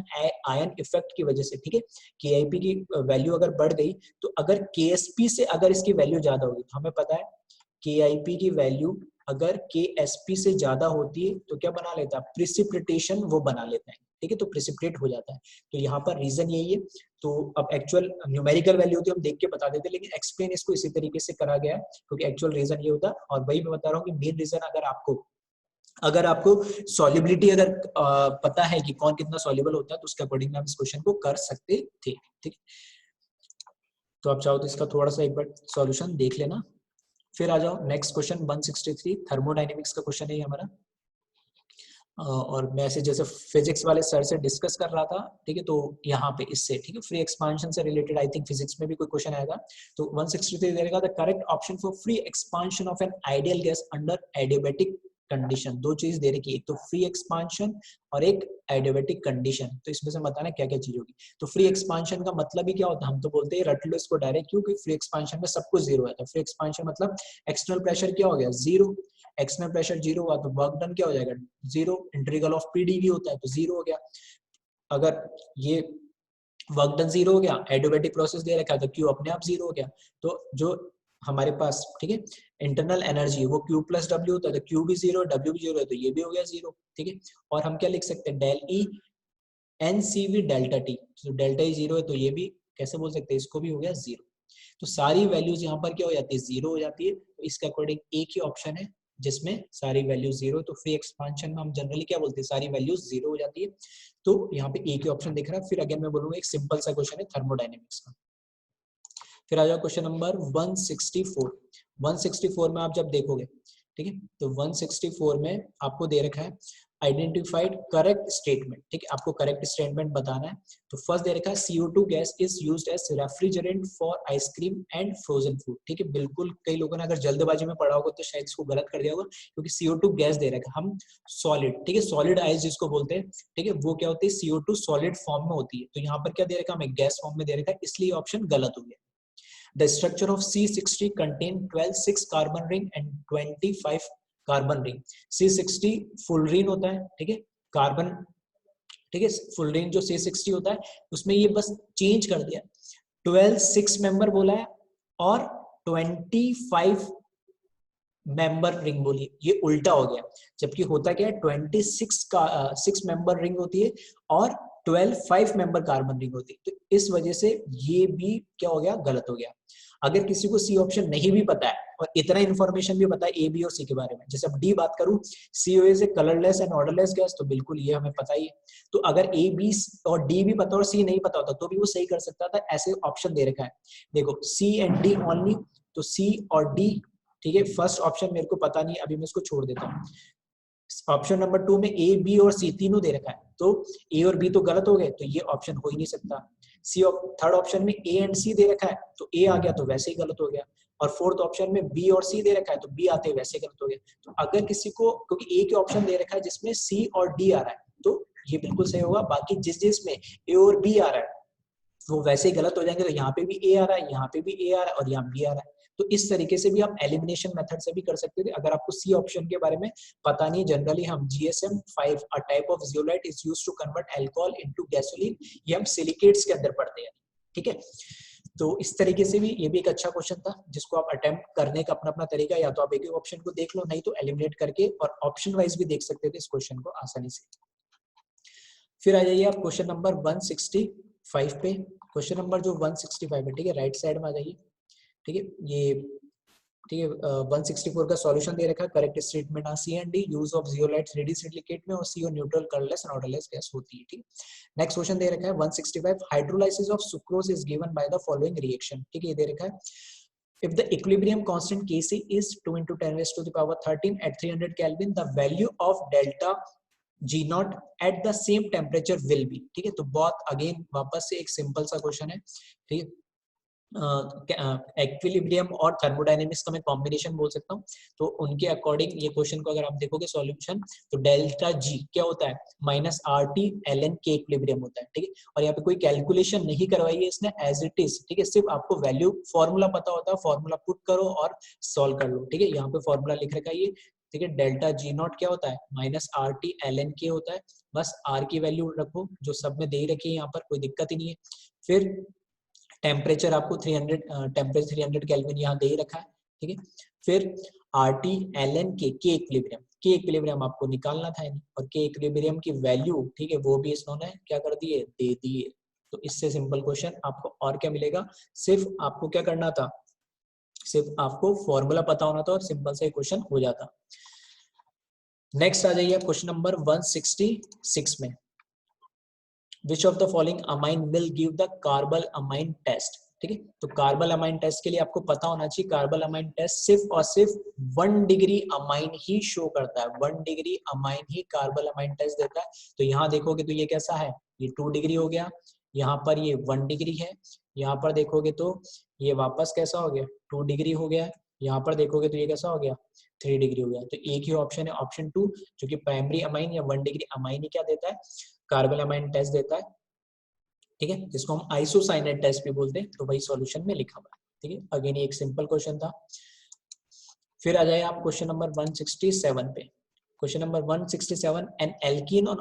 आयन इफेक्ट की वजह से, ठीक है, KIP की वैल्यू अगर बढ़ गई तो अगर KSP से अगर इसकी वैल्यू ज्यादा होगी, तो हमें पता है KIP की वैल्यू अगर KSP से ज्यादा होती है तो क्या बना लेता है, प्रिसिपिटेशन वो बना लेता है, ठीक है, तो प्रिसिपिटेट हो जाता है। तो यहाँ पर रीजन यही है। तो अब एक्चुअल न्यूमेरिकल वैल्यू होती है हम देख के बता देते, लेकिन एक्सप्लेन इसको इसी तरीके से करा गया है क्योंकि एक्चुअल रीजन ये होता है। और वही मैं बता रहा हूँ कि मेन रीजन अगर आपको सॉल्युबिलिटी अगर पता है कि कौन कितना सॉल्युबल होता है तो उसके अकॉर्डिंग आप इस क्वेश्चन को कर सकते थे, ठीक। तो आप चाहो तो इसका थोड़ा सा एक बार सॉल्यूशन देख लेना। फिर आ जाओ नेक्स्ट क्वेश्चन 163, थर्मोडायनेमिक्स का क्वेश्चन है हमारा। और मैं ऐसे जैसे फिजिक्स वाले सर से डिस्कस कर रहा था, ठीक है, तो यहाँ पे इससे, ठीक है, फ्री एक्सपांशन से रिलेटेड आई थिंक फिजिक्स में भी कोई क्वेश्चन आएगा। तो 163 देगा, the correct option for free expansion of an ideal gas under adiabatic condition. दो चीज दे रखी है, एक तो फ्री एक्सपांशन और एक एडियाबैटिक कंडीशन। तो इसमें से बताना क्या क्या चीज होगी। तो फ्री एक्सपांशन का मतलब ही क्या होता है, हम तो बोलते हैं रट लो इसको डायरेक्ट, क्योंकि फ्री एक्सपांशन में सब कुछ जीरो है। तो फ्री एक्सपांशन मतलब एक्सटर्नल प्रेशर क्या हो गया, जीरो, एक्सटर्नल प्रेशर जीरो हुआ तो वर्क डन क्या हो जाएगा, जीरो। इंटीग्रल ऑफ पीडीवी होता है तो जीरो हो गया। अगर ये वर्क डन जीरो हो गया, एडियोबैटिक प्रोसेस दे रखा है तो क्यू अपने आप जीरो हो गया। तो जो हमारे पास ठीक है इंटरनल एनर्जी वो क्यू प्लस डब्ल्यू होता है, तो क्यू भी जीरो डब्ल्यू भी जीरो है, तो ये भी हो गया जीरो। ठीक है, और हम क्या लिख सकते हैं, del E n C V delta T, तो डेल्टा ई जीरो है तो ये भी कैसे बोल सकते हैं, इसको भी हो गया जीरो। तो सारी वैल्यूज यहाँ पर क्या हो जाती है, जीरो हो जाती है। तो इसके अकॉर्डिंग एक ही ऑप्शन है जिसमें सारी वैल्यूज जीरो है। तो फ्री एक्सपांशन में हम जनरली क्या बोलते हैं, सारी वैल्यूज जीरो हो जाती है। तो यहाँ पे एक ही ऑप्शन दिख रहा है। फिर अगेन मैं बोलूंगा एक सिंपल सा क्वेश्चन है थर्मोडायनेमिक्स का। फिर आ जाओ क्वेश्चन नंबर 164। 164 में आप जब देखोगे, ठीक है, तो 164 में आपको दे रखा है आइडेंटिफाइड करेक्ट स्टेटमेंट। ठीक है, आपको करेक्ट स्टेटमेंट बताना है। तो फर्स्ट दे रखा है CO2 gas is used as refrigerant for ice cream and frozen food. ठीक है, बिल्कुल कई लोगों ने अगर जल्दबाजी में पढ़ा होगा तो शायद इसको गलत कर दिया होगा, क्योंकि CO2 गैस दे रखा है। हम सॉलिड, ठीक है, सॉलिड आइस जिसको बोलते हैं, ठीक है, वो क्या होती है, CO2 सॉलिड फॉर्म में होती है। तो यहाँ पर क्या दे रखा है, हमें गैस फॉर्म में दे रखा है, इसलिए ऑप्शन गलत हो गया। The structure of C60 contain 12 6 carbon ring and 25 carbon ring. C60 full ring होता है, ठीक है, कार्बन, ठीक है, फुल रिंग जो C60 होता है उसमें ये बस चेंज कर दिया, 12 6 मेंबर बोला है और 25 मेंबर रिंग बोली, ये उल्टा हो गया। जबकि होता क्या है, 26 का 6 मेंबर रिंग होती है और 12 5 मेंबर कार्बन रिंग होती है। तो इस वजह से ये भी क्या हो गया, गलत हो गया। अगर किसी को सी ऑप्शन नहीं भी पता है और इतना इन्फॉर्मेशन भी पता है ए बी और सी के बारे में, जैसे अब डी बात करूं, COA से कलरलेस एंड ऑर्डरलेस गैस, तो बिल्कुल ये हमें पता ही है। तो अगर ए बी और डी भी पता और सी नहीं पता होता तो भी वो सही कर सकता था। ऐसे ऑप्शन दे रखा है, देखो सी एंड डी ओनली, तो सी और डी, ठीक है। फर्स्ट ऑप्शन मेरे को पता नहीं, अभी मैं इसको छोड़ देता हूँ। ऑप्शन नंबर 2 में ए बी और सी तीनों दे रखा है, तो ए और बी तो गलत हो गए, तो ये ऑप्शन हो ही नहीं सकता। सी थर्ड ऑप्शन में ए एंड सी दे रखा है, तो ए आ गया तो वैसे ही गलत हो गया। और फोर्थ ऑप्शन में बी और सी दे रखा है, तो बी आते वैसे गलत हो गया। तो अगर किसी को, क्योंकि ए के ऑप्शन दे रखा है जिसमें सी और डी आ रहा है, तो ये बिल्कुल सही होगा। बाकी जिसमें ए और बी आ रहा है वो वैसे ही गलत हो जाएंगे। तो यहाँ पे भी ए आ रहा है, यहाँ पे भी ए आ रहा है और यहाँ बी आ रहा है। तो इस तरीके से भी आप एलिमिनेशन मेथड से भी कर सकते थे। अगर आपको सी ऑप्शन के बारे में पता नहीं, जनरली हम GSM-5 a type of zeolite is used to convert alcohol into gasoline, ये हम सिलिकेट्स के अंदर पढ़ते हैं, ठीक है। तो इस तरीके से भी ये भी एक अच्छा क्वेश्चन था जिसको आप अटेम्प्ट करने का अपना अपना तरीका, या तो आप एक एक ऑप्शन को देख लो, नहीं तो एलिमिनेट करके और ऑप्शन वाइज भी देख सकते थे इस क्वेश्चन को आसानी से। फिर आ जाइए आप क्वेश्चन नंबर 165 पे। क्वेश्चन नंबर जो 165 है, ठीक है, राइट साइड में आ जाइए, ठीक है। ये ठीक है, 164 का सॉल्यूशन दे रखा है। Correct statement C and D, use of zeolites ready silicate में और CO neutral colourless and odourless gas होती है, ठीक। नेक्स्ट क्वेश्चन दे रखा है 165, hydrolysis of sucrose is given by the following reaction, ठीक है, ये दे रखा है। If the equilibrium constant Kc is 2 into 10 raised to the power 13 at 300 Kelvin, the value of delta G naught at the same temperature will be, ठीक है। तो बहुत again वापस से एक सिंपल सा क्वेश्चन है, ठीक है। इक्विलिब्रियम और थर्मोडायनेमिक्स का मैं कॉम्बिनेशन बोल सकता हूँ। तो उनके अकॉर्डिंग ये क्वेश्चन को अगर आप देखोगे सॉल्यूशन, तो डेल्टा जी क्या होता है, -RT ln K इक्विलिब्रियम होता है, ठीक है। और यहाँ पे कोई कैलकुलेशन नहीं करवाई है इसने, एज इट इज, ठीक है। सिर्फ आपको वैल्यू फॉर्मूला पता होता है, फॉर्मूला पुट करो और सॉल्व कर लो, ठीक है। यहाँ पे फॉर्मूला लिख रखा है ये, ठीक है। डेल्टा G नॉट क्या होता है, -RT ln K होता है। बस R की वैल्यू रखो जो सब में दे ही रखी है, यहाँ पर कोई दिक्कत ही नहीं है। फिर टेम्परेचर आपको 300, टेम्परेचर 300 केल्विन यहाँ दे ही रखा है, ठीक है। फिर RT ln K इक्विलिब्रियम आपको निकालना था, और K इक्विलिब्रियम की वैल्यू, ठीक है, वो भी इन्होंने क्या कर दी है, दे दी है। तो इससे सिंपल क्वेश्चन आपको और क्या मिलेगा, सिर्फ आपको क्या करना था, सिर्फ आपको फॉर्मूला पता होना था और सिंपल से क्वेश्चन हो जाता। नेक्स्ट आ जाइए क्वेश्चन नंबर 166 में, Which of the following amine will give the carbylamine test, ठीक है। तो कार्बल अमाइन टेस्ट के लिए आपको पता होना चाहिए, कार्बल अमाइन टेस्ट सिर्फ और सिर्फ 1 डिग्री अमाइन ही शो करता है, 1 डिग्री अमाइन ही कार्बल अमाइन टेस्ट देता है। तो यहाँ देखोगे तो ये कैसा है, ये 2 डिग्री हो गया, यहाँ पर ये 1 डिग्री है, यहाँ पर देखोगे तो ये वापस कैसा हो गया, 2 डिग्री हो गया, यहाँ पर देखोगे तो ये कैसा हो गया, 3 डिग्री हो गया। तो एक ही ऑप्शन है, ऑप्शन 2, जो कि प्राइमरी अमाइन या 1 डिग्री अमाइन ही क्या देता है, कार्बन अमाइन टेस्ट देता है, ठीक है, जिसको हम आइसोसाइनेट टेस्ट भी बोलते हैं। तो वही सॉल्यूशन में लिखा हुआ है, ठीक है। अगेन ये एक सिंपल क्वेश्चन था। फिर आ जाए आप क्वेश्चन नंबर 167 पे, question number 167, an alkene on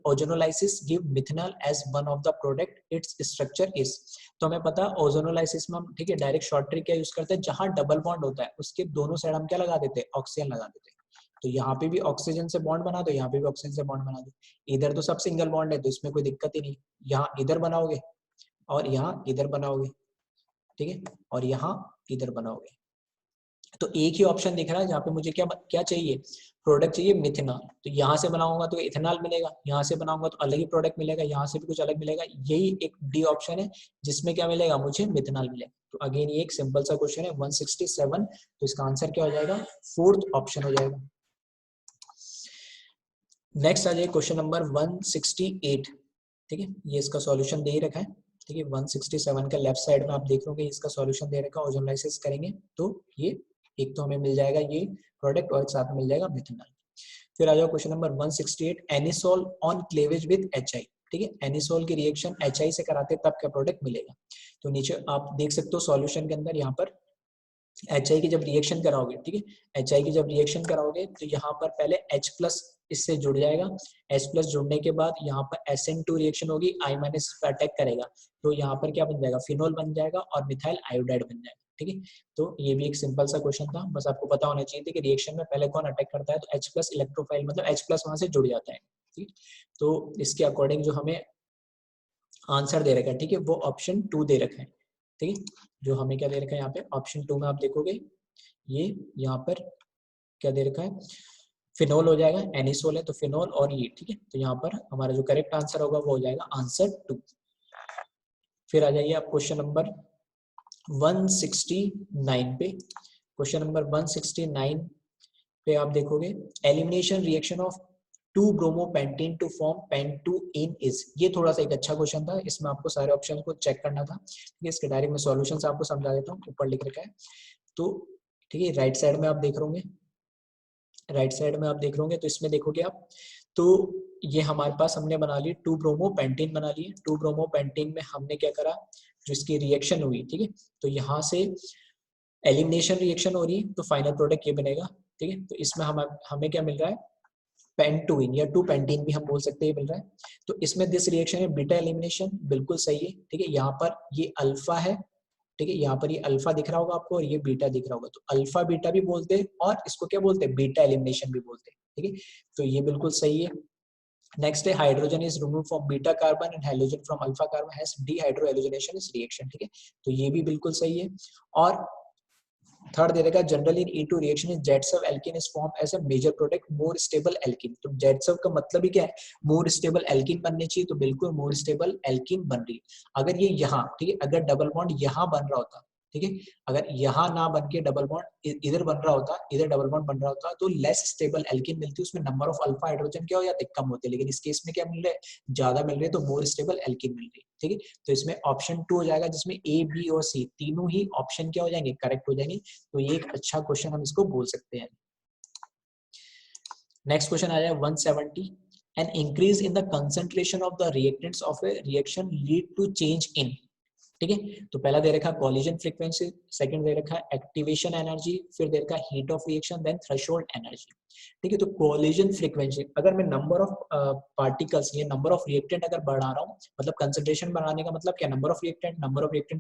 ozonolysis give methanol as one of the product, its structure is. तो हमें पता है ओजोनोलाइसिस में हम, ठीक है, डायरेक्ट शॉर्ट ट्रिक क्या यूज करते हैं, जहां डबल बॉन्ड होता है उसके दोनों साइड हम क्या लगा देते हैं, ऑक्सीजन लगा देते हैं। तो यहाँ पे भी ऑक्सीजन से बॉन्ड बना दो, यहाँ पे भी ऑक्सीजन से बॉन्ड बना दो। इधर तो सब सिंगल बॉन्ड है तो इसमें कोई दिक्कत ही नहीं, यहाँ इधर बनाओगे और यहाँ इधर बनाओगे, ठीक है, और यहाँ इधर बनाओगे। तो एक ही ऑप्शन दिख रहा है जहाँ पे मुझे क्या क्या चाहिए, प्रोडक्ट चाहिए मिथेनॉल। तो यहाँ से बनाऊंगा तो इथेनॉल मिलेगा, यहाँ से बनाऊंगा तो अलग ही प्रोडक्ट मिलेगा, यहाँ से भी कुछ अलग मिलेगा। यही एक डी ऑप्शन है जिसमें क्या मिलेगा, मुझे मिथेनॉल मिलेगा। तो अगेन ये एक सिंपल सा क्वेश्चन है 167। तो इसका आंसर क्या हो जाएगा, फोर्थ ऑप्शन हो जाएगा। नेक्स्ट आ जाए क्वेश्चन नंबर 168, ठीक है, ये इसका सॉल्यूशन दे ही रखा है, ठीक है। 167 का लेफ्ट साइड में आप देख लोगे इसका सॉल्यूशन दे रखा है। ओजोनलाइसिस करेंगे तो ये एक तो हमें मिल जाएगा ये प्रोडक्ट और साथ में मिल जाएगा मिथेनॉल। फिर आ जाओ question number 168, anisole on cleavage with HI, ठीक है, एनिसोल की रिएक्शन HI से कराते तब क्या प्रोडक्ट मिलेगा। तो नीचे आप देख सकते हो सॉल्यूशन के अंदर, यहाँ पर HI की जब रिएक्शन कराओगे, ठीक है, HI की जब रिएक्शन कराओगे तो यहाँ पर पहले H+ इससे जुड़ जाएगा, H+ जुड़ने के बाद यहाँ पर SN2 रिएक्शन होगी, I- पर अटैक करेगा तो यहाँ पर क्या बन जाएगा, फिनोल बन जाएगा और मिथाइल आयोडाइड बन जाएगा, ठीक है। तो ये भी एक सिंपल सा क्वेश्चन था, बस आपको पता होना चाहिए था कि रिएक्शन में पहले कौन अटैक करता है, तो H+ इलेक्ट्रोफाइल मतलब H+ वहां से जुड़ जाता है, ठीक। तो इसके अकॉर्डिंग जो हमें आंसर दे रखा है, ठीक है, वो ऑप्शन 2 दे रखा है, ठीक है। जो हमें क्या दे रखा है यहाँ पे ऑप्शन 2 में आप देखोगे ये यहाँ पर क्या दे रखा है, फिनोल हो जाएगा, एनिसोल है तो फिनोल और ये, ठीक है। तो यहाँ पर हमारा जो करेक्ट आंसर होगा वो हो जाएगा आंसर 2। फिर आ जाइए आप क्वेश्चन नंबर 169 पे। क्वेश्चन नंबर 169 पे आप देखोगे elimination reaction of two bromopentene to form pent two ene is. ये थोड़ा सा एक अच्छा क्वेश्चन था, इसमें आपको सारे ऑप्शन को चेक करना था, ठीक है। इसके डायरेक्ट मैं सॉल्यूशन आपको समझा देता हूँ, ऊपर लिख रखा है तो, ठीक है। राइट साइड में आप देख रहे होंगे, तो इसमें देखोगे आप तो ये हमारे पास हमने बना ली 2-ब्रोमोपेंटीन बना लिए। 2-ब्रोमोपेंटीन में हमने क्या करा, जो इसकी रिएक्शन हुई, ठीक है, तो यहाँ से एलिमिनेशन रिएक्शन हो रही है तो फाइनल प्रोडक्ट ये बनेगा, ठीक है। तो इसमें हमें क्या मिल रहा है, पेंटूइन या 2-पेंटीन भी हम बोल सकते हैं मिल रहा है। तो इसमें दिस रिएक्शन है बीटा एलिमिनेशन, बिल्कुल सही है, ठीक है। यहाँ पर ये अल्फा है, ठीक है, यहाँ पर ये अल्फा दिख रहा होगा आपको और ये बीटा दिख रहा होगा, तो अल्फा बीटा भी बोलते हैं और इसको क्या बोलते हैं, बीटा एलिमिनेशन भी बोलते हैं, ठीक है। तो ये बिल्कुल सही है। नेक्स्ट है hydrogen is remove from beta carbon and hydrogen from alpha carbon has dehydrohalogenation इस रिएक्शन, ठीक है। तो ये भी बिल्कुल सही है। और थर्ड दे देगा generally in E2 reaction is Zaitsev alkene is form as a major product more stable alkene. तो जेटसव का मतलब ही क्या है, मोर स्टेबल एल्कीन बननी चाहिए, तो बिल्कुल मोर स्टेबल एल्कीन बन रही है। अगर ये यहाँ, ठीक है, अगर डबल बॉन्ड यहाँ बन रहा होता, ठीक है, अगर यहाँ ना बन के डबल बॉन्ड इधर बन रहा होता, इधर डबल बॉन्ड बन रहा होता तो लेस स्टेबल एल्कीन मिलती, उसमें नंबर ऑफ अल्फा हाइड्रोजन क्या हो जाते, कम होते। लेकिन इस केस में क्या मिल रहा है, ज्यादा मिल रहे हैं, तो मोर स्टेबल एल्कीन मिल रही है, ठीक है। तो इसमें ऑप्शन 2 हो जाएगा, जिसमें A, B और C तीनों ही ऑप्शन क्या हो जाएंगे, करेक्ट हो जाएंगे। तो ये एक अच्छा क्वेश्चन हम इसको बोल सकते हैं। नेक्स्ट क्वेश्चन आ जाए 170, an increase in the concentration of the reactants of a reaction lead to change in, ठीक है। तो पहला दे रखा कॉलिजन फ्रीक्वेंसी, सेकंड दे रखा एक्टिवेशन एनर्जी, फिर दे रखा heat of reaction, then threshold energy, ठीक है। तो कॉलिजन फ्रीक्वेंसी, अगर मैं नंबर ऑफ पार्टिकल्स या नंबर ऑफ रिएक्टेंट अगर बढ़ा रहा हूँ, मतलब कंसंट्रेशन बढ़ाने का मतलब क्या, नंबर ऑफ रिएक्टेंट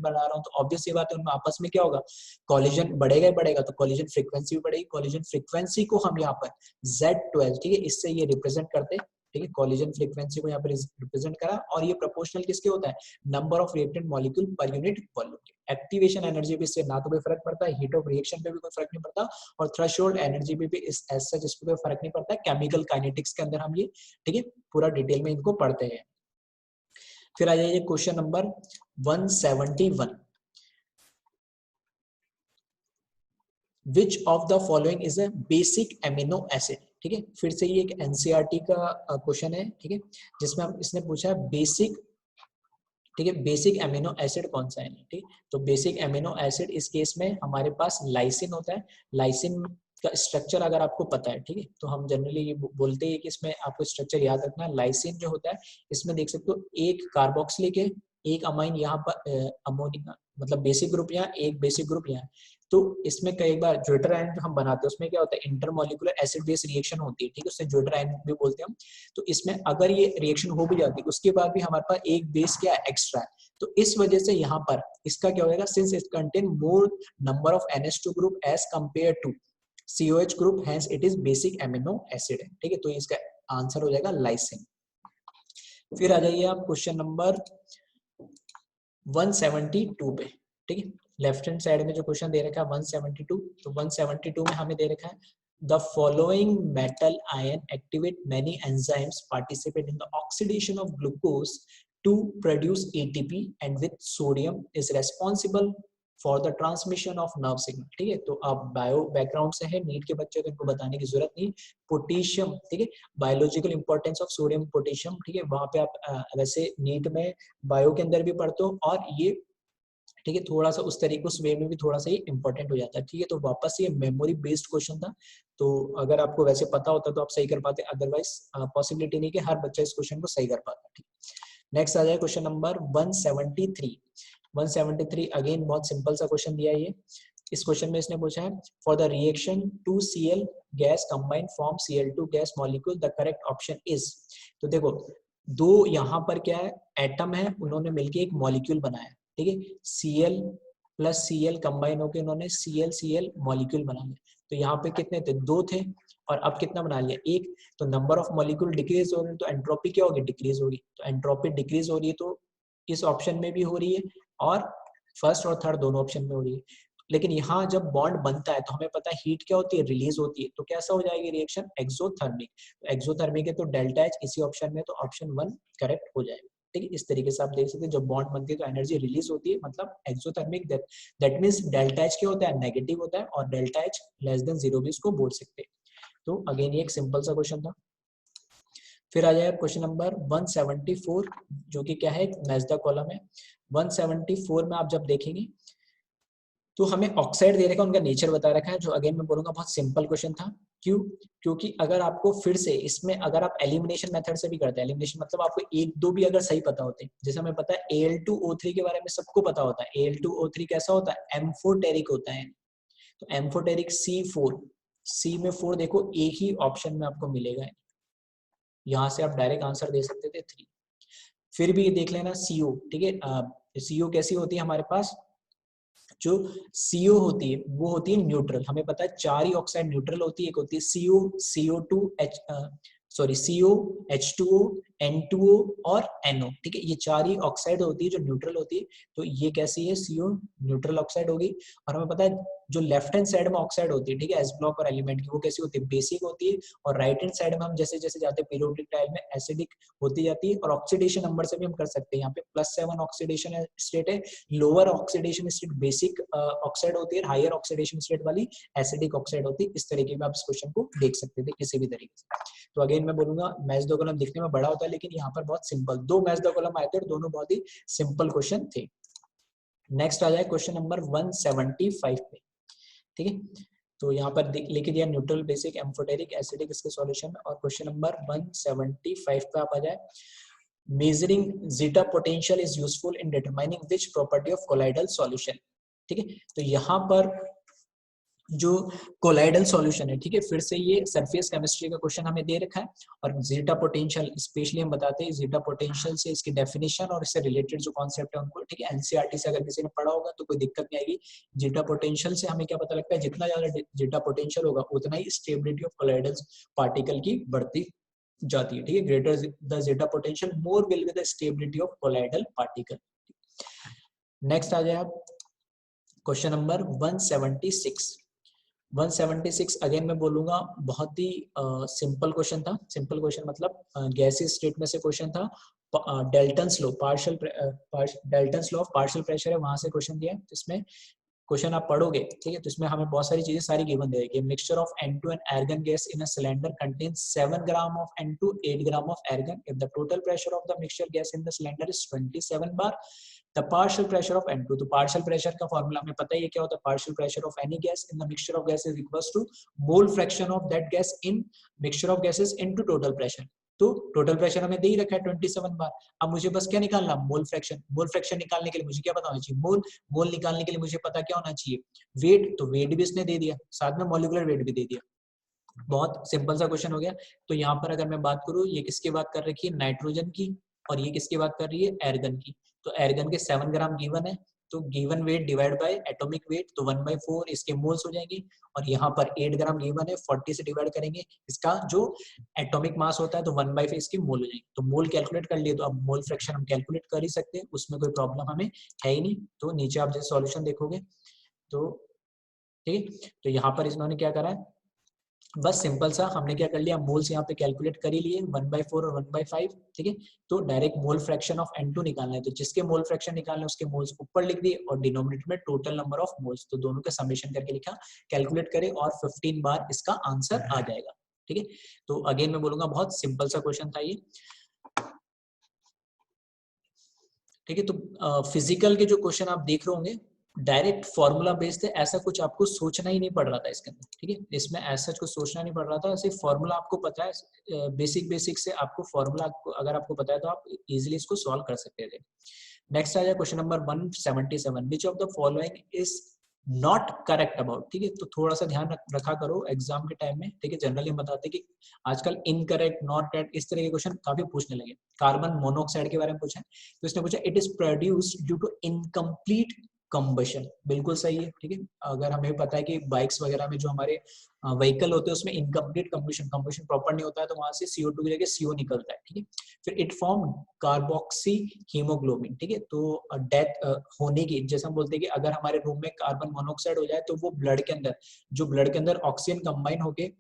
बढ़ा रहा हूँ, तो ऑब्वियस सी बात है उनमें आपस में क्या होगा, कॉलिजन बढ़ेगा ही बढ़ेगा, तो कॉलिजन फ्रीक्वेंसी भी बढ़ेगी। कॉलिजन फ्रीक्वेंसी को हम यहाँ पर Z12, ठीक है, इससे ये रिप्रेजेंट करते हैं, ठीक है। कॉलिजन फ्रीक्वेंसी को यहाँ पर रिप्रेजेंट करा, और ये प्रोपोर्शनल किसके होता है, number of reactant molecule per unit volume. Activation energy पे इससे ना तो कोई फर्क पड़ता है, हीट ऑफ रिएक्शन पे भी कोई फर्क नहीं पड़ता, और थ्रेशोल्ड एनर्जी पे भी इस एज सच इस पे कोई फर्क नहीं पड़ता है। केमिकल काइनेटिक्स के अंदर हम ये, ठीक है, पूरा डिटेल में इनको पढ़ते हैं। फिर आ जाइए question number 171, Which of the following is a basic amino acid, ठीक है। फिर से ये एक एनसीईआरटी का क्वेश्चन है, ठीक है, जिसमें हम इसने पूछा है बेसिक, ठीक है, बेसिक एमिनो एसिड कौन सा है, ठीक। तो बेसिक एमिनो एसिड इस केस में हमारे पास लाइसिन होता है। लाइसिन का स्ट्रक्चर अगर आपको पता है, ठीक है, तो हम जनरली ये बोलते हैं कि इसमें आपको स्ट्रक्चर याद रखना है। लाइसिन जो होता है इसमें देख सकते हो एक कार्बोक्सिलिक है, एक अमाइन यहाँ पर अमोनिया, मतलब बेसिक ग्रुप यहाँ, एक बेसिक ग्रुप यहाँ, तो इसमें कई बार ज्वेटर आयन जो हम बनाते हैं उसमें क्या होता है, इंटरमोलिकुलर एसिड बेस रिएक्शन होती है, ठीक है, उससे ज्वेटर आयन भी बोलते हैं हम। तो इसमें अगर ये रिएक्शन हो भी जाती है उसके बाद भी हमारे पास एक बेस क्या एक्स्ट्रा है, तो इस वजह से यहाँ पर इसका क्या हो जाएगा, since it contain more number of NH2 group as compare to COH group, hence it is basic amino acid है, ठीक है। तो इसका आंसर हो जाएगा लाइसिन। फिर आ जाइए आप क्वेश्चन नंबर 172 पे, ठीक है। लेफ्ट हैंड साइड में जो क्वेश्चन दे रखा है 172, तो 172 में हमें दे रखा है the following metal ion activate many enzymes participate in the oxidation of glucose to produce ATP and with sodium is responsible for the transmission of nerve signal, ठीक है। तो आप बायो बैकग्राउंड से है, नीट के बच्चे, तो इनको बताने की जरूरत नहीं। पोटेशियम, ठीक है, biological importance of sodium potassium, ठीक है, वहां पे आप वैसे नीट में बायो के अंदर भी पढ़ते हो, और ये ठीक है थोड़ा सा उस तरीके उस वे में भी थोड़ा सा ये इंपॉर्टेंट हो जाता है, ठीक है। तो वापस ये मेमोरी बेस्ड क्वेश्चन था, तो अगर आपको वैसे पता होता तो आप सही कर पाते, अदरवाइज पॉसिबिलिटी नहीं कि हर बच्चा इस क्वेश्चन को सही कर पाता, ठीक। नेक्स्ट आ जाए क्वेश्चन नंबर 173। 173 अगेन बहुत सिंपल सा क्वेश्चन दिया है ये। इस क्वेश्चन में इसने पूछा है for the reaction 2Cl gas combine form Cl2 gas molecule the correct option is. तो देखो दो यहाँ पर क्या है, एटम है, उन्होंने मिलके एक मॉलिक्यूल बनाया, ठीक है, Cl प्लस Cl कंबाइन होकर उन्होंने Cl मॉलिक्यूल बना लिया। तो यहाँ पे कितने थे, दो थे, और अब कितना बना लिया, एक। तो नंबर ऑफ मॉलिक्यूल डिक्रीज हो रहे हैं, तो एंट्रोपी क्या होगी, डिक्रीज होगी। तो एंट्रोपी डिक्रीज हो रही है, तो इस ऑप्शन में भी हो रही है, और फर्स्ट और थर्ड दोनों ऑप्शन में हो रही है। लेकिन यहाँ जब बॉन्ड बनता है तो हमें पता है हीट क्या होती है, रिलीज होती है, तो कैसा हो जाएगी रिएक्शन, एक्सोथर्मिक। तो एक्सोथर्मिक है तो डेल्टा H इसी ऑप्शन में, तो ऑप्शन 1 करेक्ट हो जाएगा, ठीक है। इस तरीके से आप देख सकते हैं जब बॉन्ड बनती है तो एनर्जी रिलीज होती है, मतलब exothermic, that means delta H क्या होता है, नेगेटिव होता है, और डेल्टा H लेस देन 0 भी इसको बोल सकते हैं। तो अगेन ये एक सिंपल सा क्वेश्चन था। फिर आ जाए क्वेश्चन नंबर 174, जो कि क्या है, मैच द कॉलम है। 174 में आप जब देखेंगे तो हमें ऑक्साइड दे रखा है, उनका नेचर बता रखा है, जो अगेन मैं बोलूंगा बहुत सिंपल क्वेश्चन था। क्यों, क्योंकि अगर आपको फिर से इसमें अगर आप एलिमिनेशन मेथड से भी करते हैं, एलिमिनेशन मतलब आपको एक दो भी अगर सही पता होते, जैसे हमें पता है Al2O3 के बारे में सबको पता होता है, Al2O3 कैसा होता है, एम्फोटेरिक होता है। तो एम्फोटेरिक C4, C में 4 देखो एक ही ऑप्शन में आपको मिलेगा, यहाँ से आप डायरेक्ट आंसर दे सकते थे 3। फिर भी देख लेना CO, ठीक है, CO कैसी होती है हमारे पास, जो CO होती है वो होती है न्यूट्रल, हमें पता है 4 ही ऑक्साइड न्यूट्रल होती है, एक होती है CO, CO2, CO, H2O, N2O और NO, ठीक है, ये 4 ही ऑक्साइड होती है जो न्यूट्रल होती है। तो ये कैसी है, CO न्यूट्रल ऑक्साइड होगी। और हमें पता है जो लेफ्ट हैंड साइड में ऑक्साइड होती है, ठीक है, एस ब्लॉक और एलिमेंट की, वो कैसी होती है, बेसिक होती है। और राइट हैंड साइड में हम जैसे जैसे जाते हैं पीरियोडिक टेबल में एसिडिक होती जाती है। और ऑक्सीडेशन नंबर से भी हम कर सकते हैं, यहाँ पे +7 ऑक्सीडेशन स्टेट है, lower oxidation state basic oxide होती है, हायर ऑक्सीडेशन स्टेट वाली एसिडिक ऑक्साइड होती है। इस तरीके में आप इस क्वेश्चन को देख सकते थे किसी भी तरीके से। तो अगेन मैं बोलूंगा मैच द कॉलम दिखने में बड़ा होता है, लेकिन यहाँ पर बहुत सिंपल दो मैच द कॉलम आए थे, दोनों बहुत ही सिंपल क्वेश्चन थे। नेक्स्ट आ जाए क्वेश्चन नंबर 175 पे, ठीक है। तो यहाँ पर लिख दिया न्यूट्रल, बेसिक, एम्फोटेरिक, एसिडिक इसके सॉल्यूशन में। और क्वेश्चन नंबर 175 पे आप आ जाए, measuring zeta potential is useful in determining which property of colloidal solution, ठीक है। तो यहाँ पर जो कोलाइडल सॉल्यूशन है, ठीक है, फिर से ये सरफेस केमिस्ट्री का क्वेश्चन हमें दे रखा है। और जीटा पोटेंशियल स्पेशली हम बताते हैं, जीटा पोटेंशियल से इसकी डेफिनेशन और इससे रिलेटेड जो कॉन्सेप्ट है उनको, ठीक है, एनसीईआरटी से अगर किसी ने पढ़ा होगा तो कोई दिक्कत नहीं आएगी। जीटा पोटेंशियल से हमें क्या पता लगता है, जितना ज्यादा जीटा पोटेंशियल होगा उतना ही स्टेबिलिटी ऑफ कोलाइडल पार्टिकल की बढ़ती जाती है, ठीक है। Greater the zeta potential more will be the stability of colloidal particle. Next आ जाए आप क्वेश्चन नंबर 176। 176 अगेन मैं बोलूंगा बहुत ही सिंपल क्वेश्चन था। सिंपल क्वेश्चन मतलब गैसीय स्टेट में से क्वेश्चन था। Dalton's law, Dalton's law of partial pressure है, वहां से क्वेश्चन दिया है। तो इसमें क्वेश्चन आप पढ़ोगे, ठीक है, तो इसमें हमें बहुत सारी चीजें सारी गिवन देगी। Mixture of N2 and argon gas in a cylinder contains 7 gram of N2, 8 gram of argon. If the total pressure of the mixture gas in the cylinder is 27 bar, the partial pressure of N2, तो partial pressure का formula हमें पता ही है क्या होता है, partial pressure of any gas in the mixture of gas is equals to mole fraction of that gas in mixture of gases into total pressure. तो total pressure हमें दे ही रखा है 27 बार। अब मुझे बस क्या निकालना, मोल फ्रैक्शन। मोल फ्रैक्शन निकालने के लिए मुझे क्या पता होना चाहिए, मोल। मोल निकालने के लिए मुझे पता क्या होना चाहिए, वेट। तो वेट भी इसने दे दिया, साथ में मॉलिक्यूलर वेट भी दे दिया। बहुत सिंपल सा क्वेश्चन हो गया। तो यहाँ पर अगर मैं बात करूँ, ये किसकी बात कर रखी है, नाइट्रोजन की, और ये किसकी बात कर रही है, एर्गन की। तो एर्गन के 7 ग्राम गिवन है, तो given weight divide by atomic weight, तो 1/4 इसके मोल्स हो जाएंगे। और यहाँ पर 8 ग्राम गिवन है, 40 से डिवाइड करेंगे इसका जो एटॉमिक मास होता है, तो 1/5 इसकी मोल हो जाएंगे। तो मोल कैलकुलेट कर लिए, तो अब मोल फ्रैक्शन हम कैलकुलेट कर ही सकते हैं, उसमें कोई प्रॉब्लम हमें है ही नहीं। तो नीचे आप जैसे सॉल्यूशन देखोगे तो ठीक है, तो यहाँ पर इन्होंने क्या करा है, बस सिंपल सा हमने क्या कर लिया, मोल्स यहाँ पे कैलकुलेट कर ही लिए 1/4 और 1/5। ठीक है, तो direct mole fraction of N2 निकालना है, तो जिसके मोल फ्रैक्शन निकालना है उसके मोल्स ऊपर लिख दिए और डिनोमिनेटर में टोटल नंबर ऑफ मोल्स, तो दोनों का समेशन करके लिखा, कैलकुलेट करें और 15 बार इसका आंसर आ जाएगा। ठीक है, तो अगेन मैं बोलूंगा बहुत सिंपल सा क्वेश्चन था ये। ठीक है, तो फिजिकल के जो क्वेश्चन आप देख रहे होंगे डायरेक्ट फॉर्मूला बेस्ड है, ऐसा कुछ आपको सोचना ही नहीं पड़ रहा था इसके अंदर। ठीक है, इसमें ऐसा कुछ सोचना नहीं पड़ रहा था, सिर्फ फॉर्मूला आपको पता है, बेसिक से आपको फॉर्मूला अगर आपको पता है तो आप इजीली इसको सॉल्व कर सकते थे। नेक्स्ट आ जाए question number 177, which of the following is not correct about. ठीक है, तो थोड़ा सा ध्यान रखा करो एग्जाम के टाइम में। ठीक है, जनरली हम बताते हैं कि आजकल इनकरेक्ट, नॉट करेक्ट, इस तरह के क्वेश्चन काफी पूछने लगे। कार्बन मोनोऑक्साइड के बारे में पूछा है, तो इसने पूछा it is produced due to incomplete combustion. बिल्कुल सही है। ठीक है, अगर हमें पता है कि बाइक्स वगैरह में जो हमारे व्हीकल होते हैं उसमें इनकम्प्लीट कंबशन प्रॉपर नहीं होता है, तो वहां से CO2 की जगह CO निकलता है। ठीक है, फिर इट फॉर्म कार्बोक्सी हीमोग्लोबिन। ठीक है, तो डेथ होने की, जैसे हम बोलते हैं कि अगर हमारे रूम में कार्बन मोनोऑक्साइड हो जाए तो वो ब्लड के अंदर, जो ब्लड के अंदर ऑक्सीजन कंबाइन होके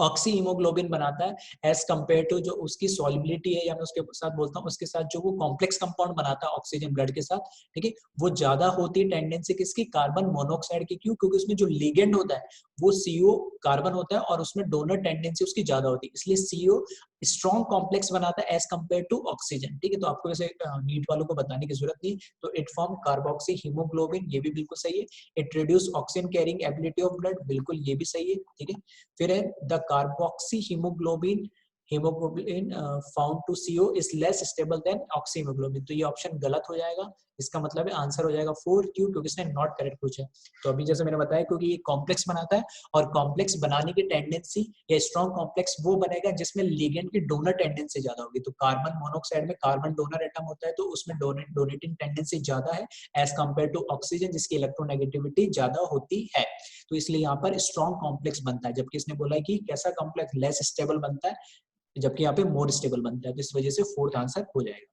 ऑक्सी हीमोग्लोबिन बनाता है, एज कम्पेयर टू जो उसकी सॉल्युबिलिटी है, या मैं उसके साथ बोलता हूँ उसके साथ जो वो कॉम्प्लेक्स कंपाउंड बनाता है ऑक्सीजन ब्लड के साथ। ठीक है, वो ज्यादा होती है टेंडेंसी किसकी, कार्बन मोनोऑक्साइड की। क्यों, क्योंकि उसमें जो लिगेंड होता है वो CO कार्बन होता है और उसमें डोनर टेंडेंसी उसकी ज्यादा होती है, इसलिए CO स्ट्रॉन्ग कॉम्प्लेक्स बनाता है एज कम्पेयर टू ऑक्सीजन। ठीक है, तो आपको वैसे नीट वालों को बताने की जरूरत नहीं। तो इट फॉर्म कार्बोक्सी हीमोग्लोबिन, ये भी बिल्कुल सही है। It reduce oxygen carrying ability of blood, बिल्कुल ये भी सही है। ठीक है, फिर है the carboxy haemoglobin found to CO is less stable than oxy haemoglobin, तो ये ऑप्शन गलत हो जाएगा। इसका मतलब है आंसर हो जाएगा 4। क्यों, क्योंकि इसने नॉट करेक्ट पूछा है। तो अभी जैसे मैंने बताया, क्योंकि ये कॉम्प्लेक्स बनाता है और कॉम्प्लेक्स बनाने की टेंडेंसी या स्ट्रॉन्ग कॉम्प्लेक्स वो बनेगा जिसमें लिगेंड की डोनर टेंडेंसी ज्यादा होगी। तो कार्बन मोनोऑक्साइड में कार्बन डोनर एटम होता है, तो उसमें डोनेटिंग टेंडेंसी ज्यादा है एज कम्पेयर टू ऑक्सीजन जिसकी इलेक्ट्रोनेगेटिविटी ज्यादा होती है। तो इसलिए यहाँ पर स्ट्रॉन्ग कॉम्प्लेक्स बनता है, जबकि इसने बोला है कि कैसा कॉम्प्लेक्स, लेस स्टेबल बनता है, जबकि यहाँ पे मोर स्टेबल बनता है। तो इस वजह से 4th आंसर हो जाएगा।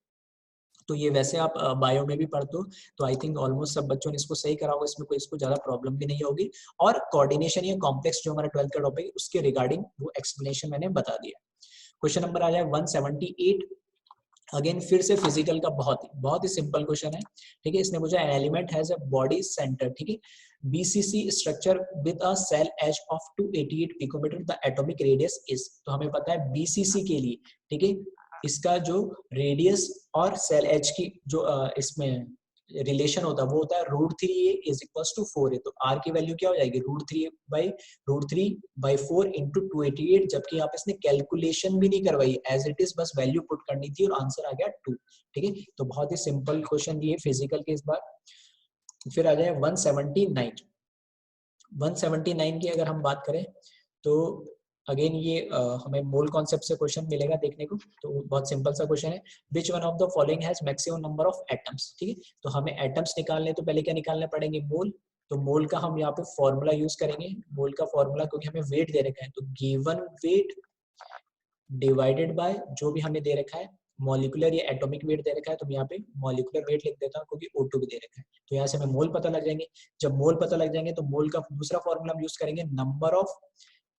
तो ये वैसे आप बायो में भी पढ़ते हो, तो आई थिंक ऑलमोस्ट सब बच्चों ने इसको सही करा होगा, इसमें कोई इसको ज्यादा प्रॉब्लम भी नहीं होगी। और कोऑर्डिनेशन या कॉम्प्लेक्स जो हमारा 12th का टॉपिक है उसके रिगार्डिंग वो एक्सप्लेनेशन मैंने बता दिया। क्वेश्चन नंबर आ जाए 178। अगेन फिर से फिजिकल का बहुत ही सिंपल क्वेश्चन है। ठीक है, इसने पूछा an element has a body centre. ठीक है, BCC structure with a cell edge of 288 picometre, the atomic radius is. तो हमें पता है BCC के लिए, ठीक है, इसका जो रेडियस और सेल एज की जो इसमें रिलेशन होता है वो होता है √3a is equals to 4a। तो r की वैल्यू क्या हो जाएगी, √3/4 इंटू 288, जबकि यहाँ पे इसने कैलकुलेशन भी नहीं करवाई, एज इट इज बस वैल्यू पुट करनी थी और आंसर आ गया 2। ठीक है, तो बहुत ही सिंपल क्वेश्चन ये फिजिकल के इस बार। फिर आ जाए 179। 179 की अगर हम बात करें तो अगेन ये हमें मोल कॉन्सेप्ट से क्वेश्चन मिलेगा देखने को। तो बहुत सिंपल सा क्वेश्चन है, which one of the following has maximum number of atoms. ठीक है, तो हमें एटम्स निकालने तो पहले क्या निकालने पड़ेंगे, मोल। तो मोल का हम यहाँ पे फॉर्मूला यूज करेंगे, मोल का फॉर्मूला, क्योंकि हमें वेट दे रखा है, तो गिवन वेट डिवाइडेड बाय जो भी हमें दे रखा है, मॉलिक्यूलर या एटॉमिक वेट दे रखा है, तो मैं यहाँ पे मॉलिक्यूलर वेट लिख देता हूँ क्योंकि O2 भी दे रखा है। तो यहाँ से हमें मोल पता लग जाएंगे। जब मोल पता लग जाएंगे तो मोल का दूसरा फॉर्मूला हम यूज करेंगे नंबर ऑफ,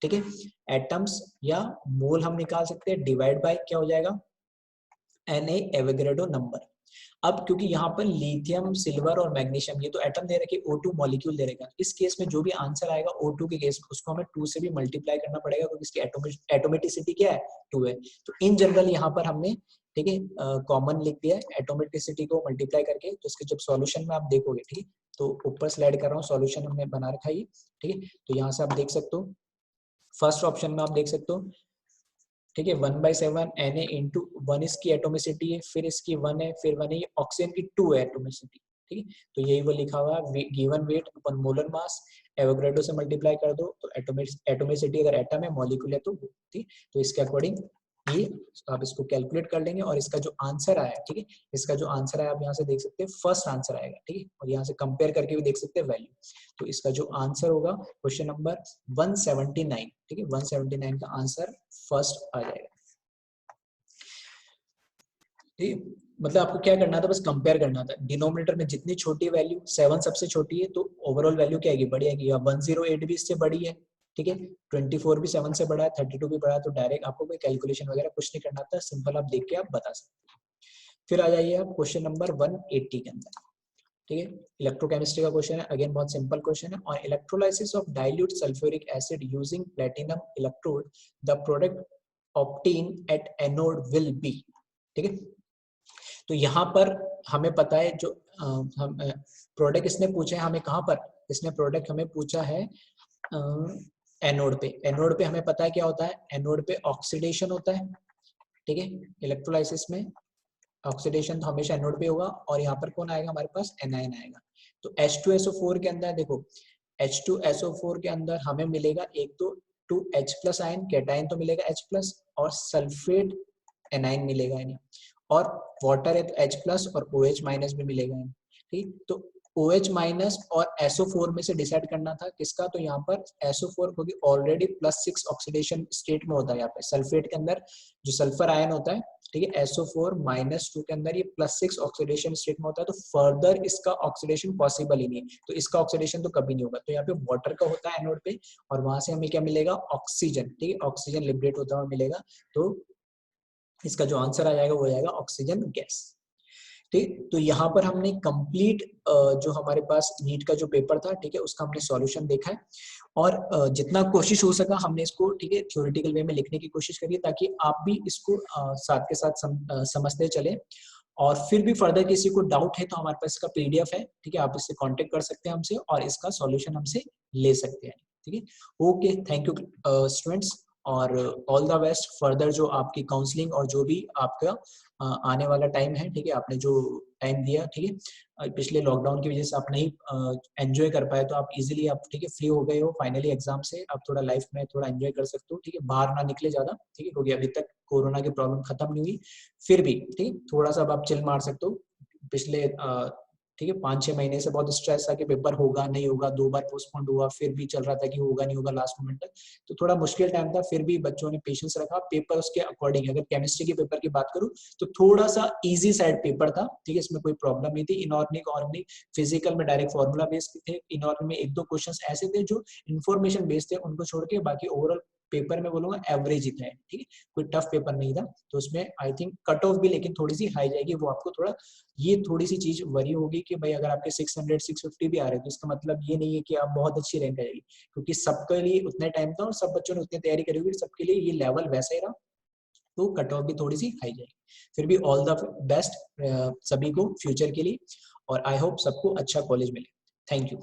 ठीक है, एटम्स, या मोल हम निकाल सकते हैं डिवाइड बाय क्या हो जाएगा, Na एवोगैड्रो नंबर। अब क्योंकि यहाँ पर लिथियम, सिल्वर और मैग्नीशियम ये तो एटम दे रखे, O2 मॉलिक्यूल दे रखा, इस केस में जो भी आंसर आएगा O2 के केस में उसको हमें 2 से भी मल्टीप्लाई करना पड़ेगा क्योंकि इसकी एटोमेटिसिटी क्या है, 2 है। तो इन जनरल यहाँ पर हमने, ठीक है, कॉमन लिख दिया है एटोमेटिसिटी को मल्टीप्लाई करके। तो इसके जब सॉल्यूशन में आप देखोगे, ठीक है, तो ऊपर स्लाइड कर रहा हूँ, सॉल्यूशन हमने बना रखा है, ठीक है, तो यहाँ से आप देख सकते हो फर्स्ट ऑप्शन में आप देख सकते हो ठीक है, 1/7 Na इंटू 1 इसकी एटोमिसिटी है, फिर इसकी 1 है, फिर 1 है, ऑक्सीजन की 2 है एटोमिसिटी। ठीक है, तो यही वो लिखा हुआ है, गिवन वेट अपन मोलर मास, एवोगैड्रो से मल्टीप्लाई कर दो तो एटोमिसिटी अगर एटम है, मॉलिक्यूल है तो ठीक, तो इसके अकॉर्डिंग ये आप इसको कैलकुलेट कर लेंगे और इसका जो आंसर आया, ठीक है, इसका जो आंसर आया आप यहाँ से देख सकते हैं, फर्स्ट आंसर आएगा। ठीक है, और यहाँ से कंपेयर करके भी देख सकते हैं वैल्यू। तो इसका जो आंसर होगा क्वेश्चन नंबर 179, ठीक है, 179 का आंसर फर्स्ट आ जाएगा। ठीक, मतलब आपको क्या करना था, बस कंपेयर करना था। डिनोमिनेटर में जितनी छोटी वैल्यू 7 सबसे छोटी है तो ओवरऑल वैल्यू क्या आएगी, बड़ी आएगी। 108 भी इससे बड़ी है, ठीक है, 24 भी 7 से बड़ा है, 32 भी बड़ा है, तो डायरेक्ट आपको कोई कैलकुलेशन वगैरह कुछ नहीं करना था, सिंपल आप देख के आप बता सकते हैं। फिर आ जाइए आप क्वेश्चन नंबर 180 के अंदर। ठीक है, इलेक्ट्रोकेमिस्ट्री का क्वेश्चन है, अगेन बहुत सिंपल क्वेश्चन है। और electrolysis of dilute sulphuric acid using platinum electrode, the product obtain at anode will be. ठीक है, तो यहाँ पर हमें पता है जो हम प्रोडक्ट इसने पूछे हैं हमें कहाँ पर, इसने प्रोडक्ट हमें पूछा है एनोड पे। एनोड पे हमें पता है क्या होता है, एनोड पे ऑक्सीडेशन होता है। ठीक है, इलेक्ट्रोलाइसिस में ऑक्सीडेशन तो हमेशा एनोड पे होगा, और यहाँ पर कौन आएगा हमारे पास, एनायन आएगा। तो H2SO4 के अंदर देखो, H2SO4 के अंदर हमें मिलेगा एक तो 2H+ आयन, कैटायन तो मिलेगा H+, और सल्फेट एनायन मिलेगा यानी, और वाटर है तो H+ और OH- भी मिलेगा। ठीक, तो OH- और SO4 में से डिसाइड करना था किसका, तो यहाँ पर SO4 क्योंकि ऑलरेडी +6 ऑक्सीडेशन स्टेट में होता है। यहाँ पे सल्फेट के अंदर जो सल्फर आयन होता है, ठीक है, SO4-2 के अंदर ये +6 ऑक्सीडेशन स्टेट में होता है, तो फर्दर इसका ऑक्सीडेशन पॉसिबल ही नहीं है, तो इसका ऑक्सीडेशन तो कभी नहीं होगा। तो यहाँ पे वाटर का होता है एनोड पे, और वहां से हमें क्या मिलेगा, ऑक्सीजन। ठीक है, ऑक्सीजन लिबरेट होता हुआ मिलेगा, तो इसका जो आंसर आ जाएगा वो आ जाएगा ऑक्सीजन गैस। ठीक, तो यहाँ पर हमने कंप्लीट जो हमारे पास नीट का जो पेपर था, ठीक है, उसका हमने सॉल्यूशन देखा है, और जितना कोशिश हो सका हमने इसको, ठीक है, थ्योरेटिकल वे में लिखने की कोशिश करी, ताकि आप भी इसको साथ के साथ समझते चले। और फिर भी फर्दर किसी को डाउट है तो हमारे पास इसका PDF है, ठीक है, आप इससे कांटेक्ट कर सकते हैं हमसे, और इसका सॉल्यूशन हमसे ले सकते हैं। ठीक है, ओके, थैंक यू स्टूडेंट्स, और ऑल द बेस्ट फर्दर जो आपकी काउंसलिंग और जो भी आपका आने वाला टाइम है। ठीक है, आपने जो टाइम दिया, ठीक है, पिछले लॉकडाउन की वजह से आप नहीं एंजॉय कर पाए, तो आप इजीली आप, ठीक है, फ्री हो गए हो फाइनली एग्जाम से, आप थोड़ा लाइफ में थोड़ा एंजॉय कर सकते हो। ठीक है, बाहर ना निकले ज्यादा, ठीक है, क्योंकि अभी तक कोरोना की प्रॉब्लम खत्म नहीं हुई, फिर भी ठीक है थोड़ा सा आप चिल मार सकते हो। पिछले ठीक है 5-6 महीने से बहुत स्ट्रेस था कि पेपर होगा नहीं होगा, 2 बार पोस्टपोन्ड हुआ, फिर भी चल रहा था कि होगा नहीं होगा लास्ट मोमेंट तक, तो थोड़ा मुश्किल टाइम था, फिर भी बच्चों ने पेशेंस रखा। पेपर उसके अकॉर्डिंग, अगर केमिस्ट्री के पेपर की बात करूं तो थोड़ा सा इजी साइड पेपर था। ठीक है, इसमें कोई प्रॉब्लम नहीं थी। इनऑर्गेनिक, ऑर्गेनिक, फिजिकल में डायरेक्ट फॉर्मूला बेस्ड थे। इनऑर्गेनिक में 1-2 क्वेश्चंस ऐसे थे जो इन्फॉर्मेशन बेस्ड थे, उनको छोड़ के बाकी ओवरऑल पेपर में बोलूंगा एवरेज ही था। ठीक है, कोई टफ पेपर नहीं था, तो उसमें आई थिंक कट ऑफ भी लेकिन थोड़ी सी हाई जाएगी, वो आपको थोड़ा ये थोड़ी सी चीज वरी होगी कि भाई अगर आपके 600-650 भी आ रहे हैं तो इसका मतलब ये नहीं है कि आप बहुत अच्छी रैंक आएगी, क्योंकि सबके लिए उतना टाइम था और सब बच्चों ने उतनी तैयारी करी हुई, सबके लिए ये लेवल वैसा ही रहा, तो कट ऑफ भी थोड़ी सी हाई जाएगी। फिर भी ऑल द बेस्ट सभी को फ्यूचर के लिए, और आई होप सबको अच्छा कॉलेज मिले। Thank you.